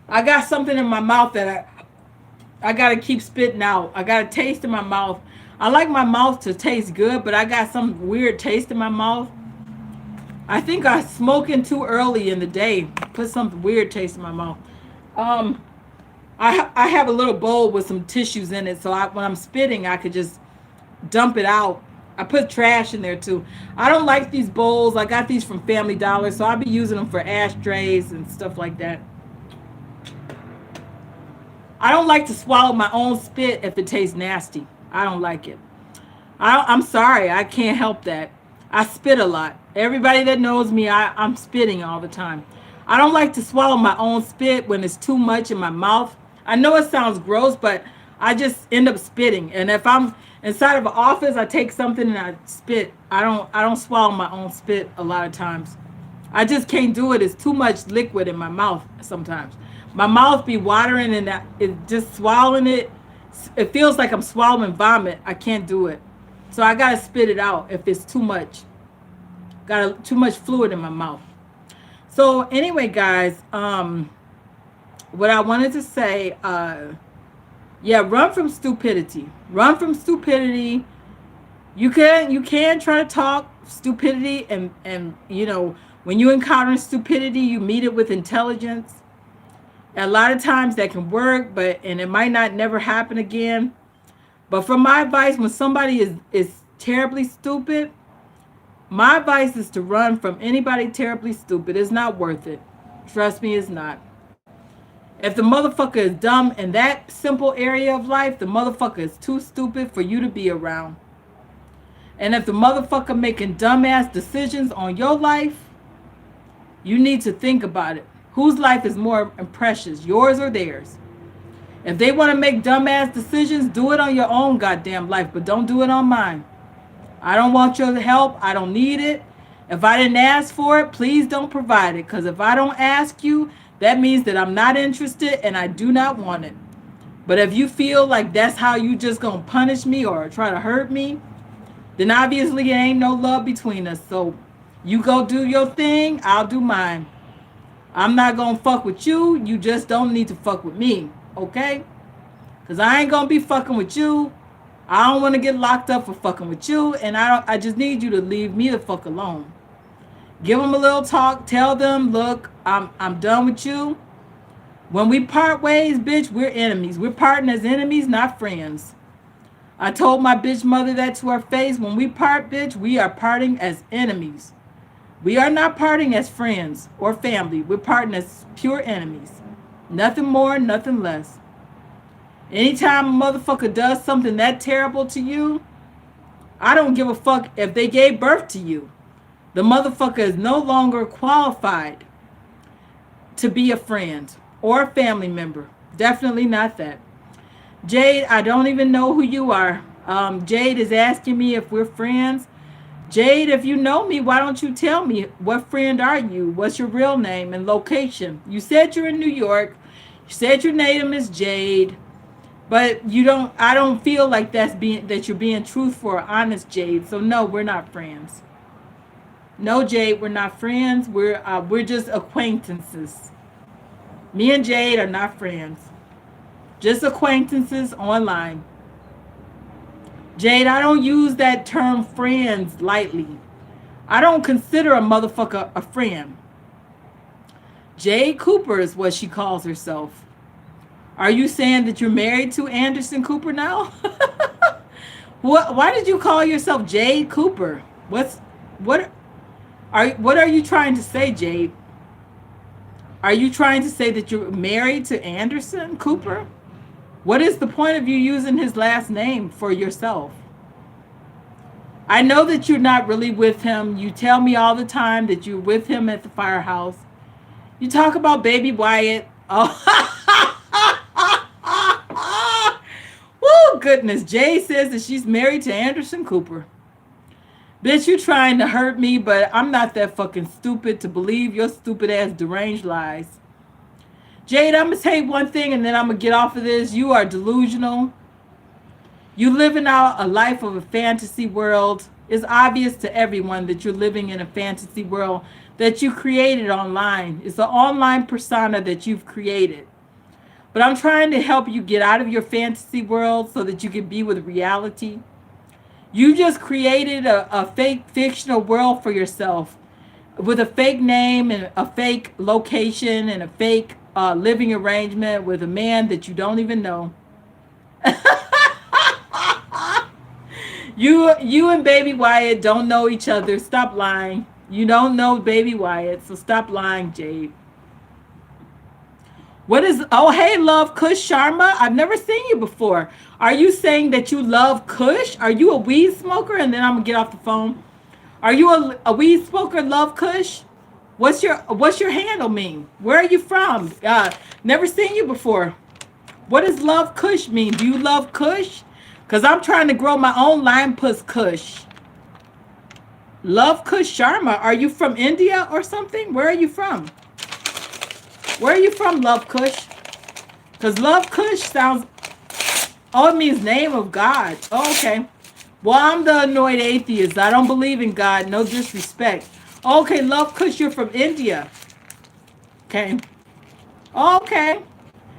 I got something in my mouth that I got to keep spitting out. I got a taste in my mouth. I like my mouth to taste good, but I got some weird taste in my mouth. I think I was smoking too early in the day. Put some weird taste in my mouth. I have a little bowl with some tissues in it, so when I'm spitting, I could just dump it out. I put trash in there too. I don't like these bowls. I got these from Family Dollar, so I'll be using them for ashtrays and stuff like that. I don't like to swallow my own spit if it tastes nasty. I don't like it. I'm sorry. I can't help that. I spit a lot. Everybody that knows me, I'm spitting all the time. I don't like to swallow my own spit when it's too much in my mouth. I know it sounds gross, but I just end up spitting. And if I'm inside of an office, I take something and I spit. I don't swallow my own spit a lot of times. I just can't do it. It's too much liquid in my mouth sometimes. My mouth be watering and it just swallowing it. It feels like I'm swallowing vomit. I can't do it. So I gotta spit it out if it's too much. Got too much fluid in my mouth. So anyway, guys, what I wanted to say, yeah, run from stupidity. Run from stupidity. You can try to talk stupidity, and you know, when you encounter stupidity, you meet it with intelligence. A lot of times that can work, but and it might not never happen again. But from my advice, when somebody is terribly stupid, my advice is to run from anybody terribly stupid. It's not worth it. Trust me, it's not. If the motherfucker is dumb in that simple area of life, the motherfucker is too stupid for you to be around. And if the motherfucker making dumbass decisions on your life, you need to think about it. Whose life is more precious, yours or theirs? If they want to make dumbass decisions, do it on your own goddamn life, but don't do it on mine. I don't want your help. I don't need it. If I didn't ask for it, please don't provide it. Because if I don't ask you, that means that I'm not interested and I do not want it. But if you feel like that's how you just going to punish me or try to hurt me, then obviously it ain't no love between us. So you go do your thing, I'll do mine. I'm not going to fuck with you. You just don't need to fuck with me. Okay? Because I ain't going to be fucking with you. I don't want to get locked up for fucking with you. And I just need you to leave me the fuck alone. Give them a little talk. Tell them, look, I'm done with you. When we part ways, bitch, we're enemies. We're parting as enemies, not friends. I told my bitch mother that to her face. When we part, bitch, we are parting as enemies. We are not parting as friends or family. We're parting as pure enemies. Nothing more, nothing less. Anytime a motherfucker does something that terrible to you, I don't give a fuck if they gave birth to you. The motherfucker is no longer qualified to be a friend or a family member. Definitely not that. Jade, I don't even know who you are. Jade is asking me if we're friends. Jade, if you know me, why don't you tell me what friend are you? What's your real name and location? You said you're in New York. You said your name is Jade. But you don't I don't feel like that you're being truthful or honest, Jade. So no, we're not friends. No, Jade, we're not friends. We're just acquaintances. Me and Jade are not friends. Just acquaintances online. Jade, I don't use that term friends lightly. I don't consider a motherfucker a friend. Jade Cooper is what she calls herself. Are you saying that you're married to Anderson Cooper now? Why did you call yourself Jade Cooper? What are you trying to say, Jade? Are you trying to say that you're married to Anderson Cooper? What is the point of you using his last name for yourself? I know that you're not really with him. You tell me all the time that you're with him at the firehouse. You talk about baby Wyatt. Oh, woo, goodness. Jay says that she's married to Anderson Cooper. Bitch, you trying to hurt me, but I'm not that fucking stupid to believe your stupid ass deranged lies. Jade, I'm going to say one thing and then I'm going to get off of this. You are delusional. You living out a life of a fantasy world. It's obvious to everyone that you're living in a fantasy world that you created online. It's an online persona that you've created. But I'm trying to help you get out of your fantasy world so that you can be with reality. You just created a fake fictional world for yourself with a fake name and a fake location and a fake living arrangement with a man that you don't even know. You and baby Wyatt don't know each other. Stop lying. You don't know baby Wyatt, so stop lying, Jade. What is, oh, hey, love Kush Sharma. I've never seen you before. Are you saying that you love Kush? Are you a weed smoker? And then I'm going to get off the phone. Are you a weed smoker, love Kush? What's your handle mean? Where are you from? Never seen you before. What does love Kush mean? Do you love Kush? Because I'm trying to grow my own LionPuss Kush. Love Kush Sharma. Are you from India or something? Where are you from? Where are you from, Love Kush? Because Love Kush sounds... Oh, it means name of God. Oh, okay. Well, I'm the annoyed atheist. I don't believe in God. No disrespect. Okay, Love Kush, you're from India. Okay. Okay.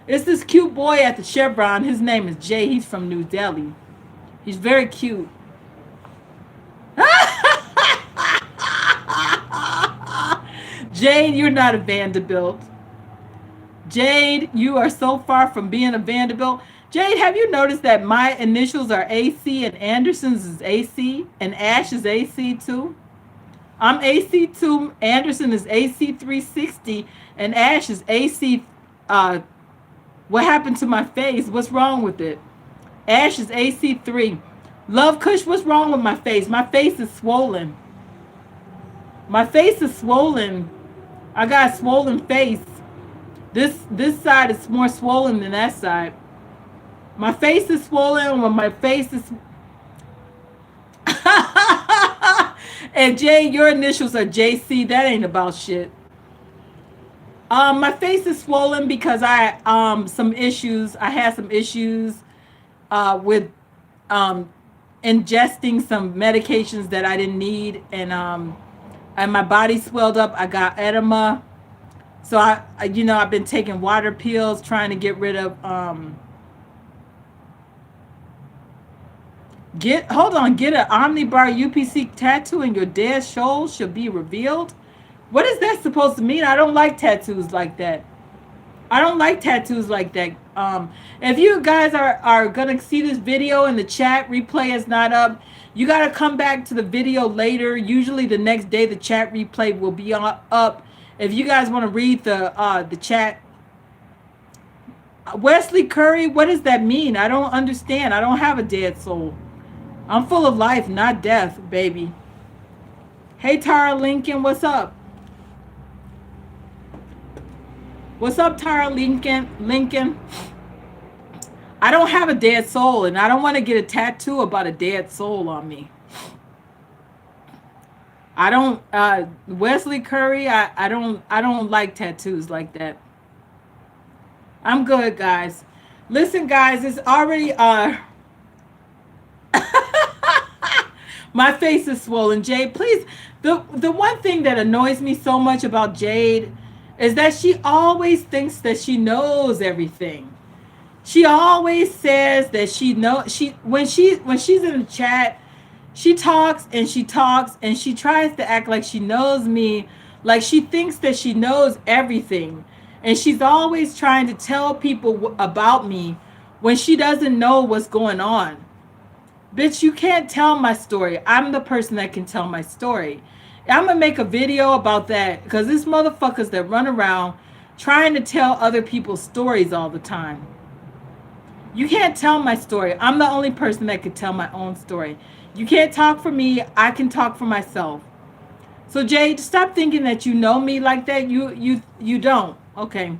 It's this cute boy at the Chevron. His name is Jay. He's from New Delhi. He's very cute. Jade, you're not a Vanderbilt. Jade, you are so far from being a Vanderbilt. Jade, have you noticed that my initials are AC and Anderson's is AC and Ash is AC too? I'm AC2, Anderson is AC360, and Ash is AC. What happened to my face? What's wrong with it? Ash is AC3. Love Kush, what's wrong with my face? My face is swollen. My face is swollen. I got a swollen face. This side is more swollen than that side. My face is swollen when my face is. And Jay, your initials are JC. That ain't about shit. My face is swollen because I some issues. I had some issues with ingesting some medications that I didn't need, and my body swelled up. I got edema. So I've been taking water pills trying to get rid of get an Omnibar UPC tattoo in your dead soul should be revealed. What is that supposed to mean? I don't like tattoos like that. I don't like tattoos like that. If you guys are gonna see this video and the chat replay is not up, you gotta come back to the video later. Usually the next day the chat replay will be up. If you guys want to read the chat. Wesley Curry, what does that mean? I don't understand. I don't have a dead soul. I'm full of life, not death, baby. Hey, Tara Lincoln, what's up? What's up, Tara Lincoln? I don't have a dead soul, and I don't want to get a tattoo about a dead soul on me. I don't, Wesley Curry, I don't like tattoos like that. I'm good, guys. Listen, guys, it's already, my face is swollen. Jade, please, the one thing that annoys me so much about Jade is that she always thinks that she knows everything. She always says that she knows, when she's in the chat, she talks and she tries to act like she knows me, like she thinks that she knows everything. And she's always trying to tell people about me when she doesn't know what's going on. Bitch, you can't tell my story. I'm the person that can tell my story. I'm going to make a video about that because there's motherfuckers that run around trying to tell other people's stories all the time. You can't tell my story. I'm the only person that can tell my own story. You can't talk for me. I can talk for myself. So Jade, stop thinking that you know me like that. You don't. Okay.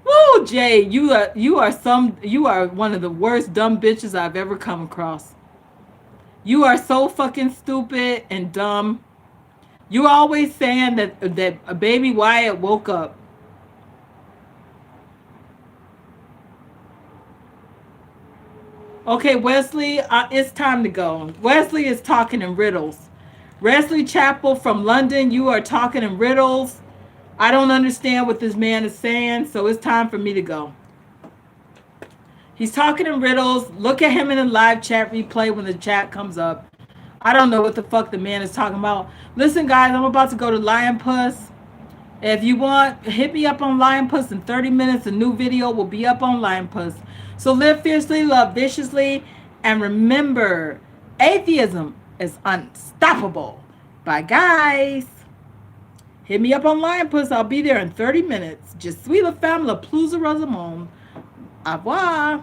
Woo, Jay, you are one of the worst dumb bitches I've ever come across. You are so fucking stupid and dumb. You're always saying that a baby Wyatt woke up. Okay, Wesley, it's time to go. Wesley is talking in riddles. Wesley Chappell from London, you are talking in riddles. I don't understand what this man is saying, so it's time for me to go. He's talking in riddles. Look at him in the live chat replay when the chat comes up. I don't know what the fuck the man is talking about. Listen, guys, I'm about to go to LionPuss. If you want, hit me up on LionPuss in 30 minutes. A new video will be up on LionPuss. So live fiercely, love viciously, and remember, atheism is unstoppable. Bye, guys. Hit me up on LionPuss. I'll be there in 30 minutes. Je suis la femme la plus heureuse au monde. Au revoir.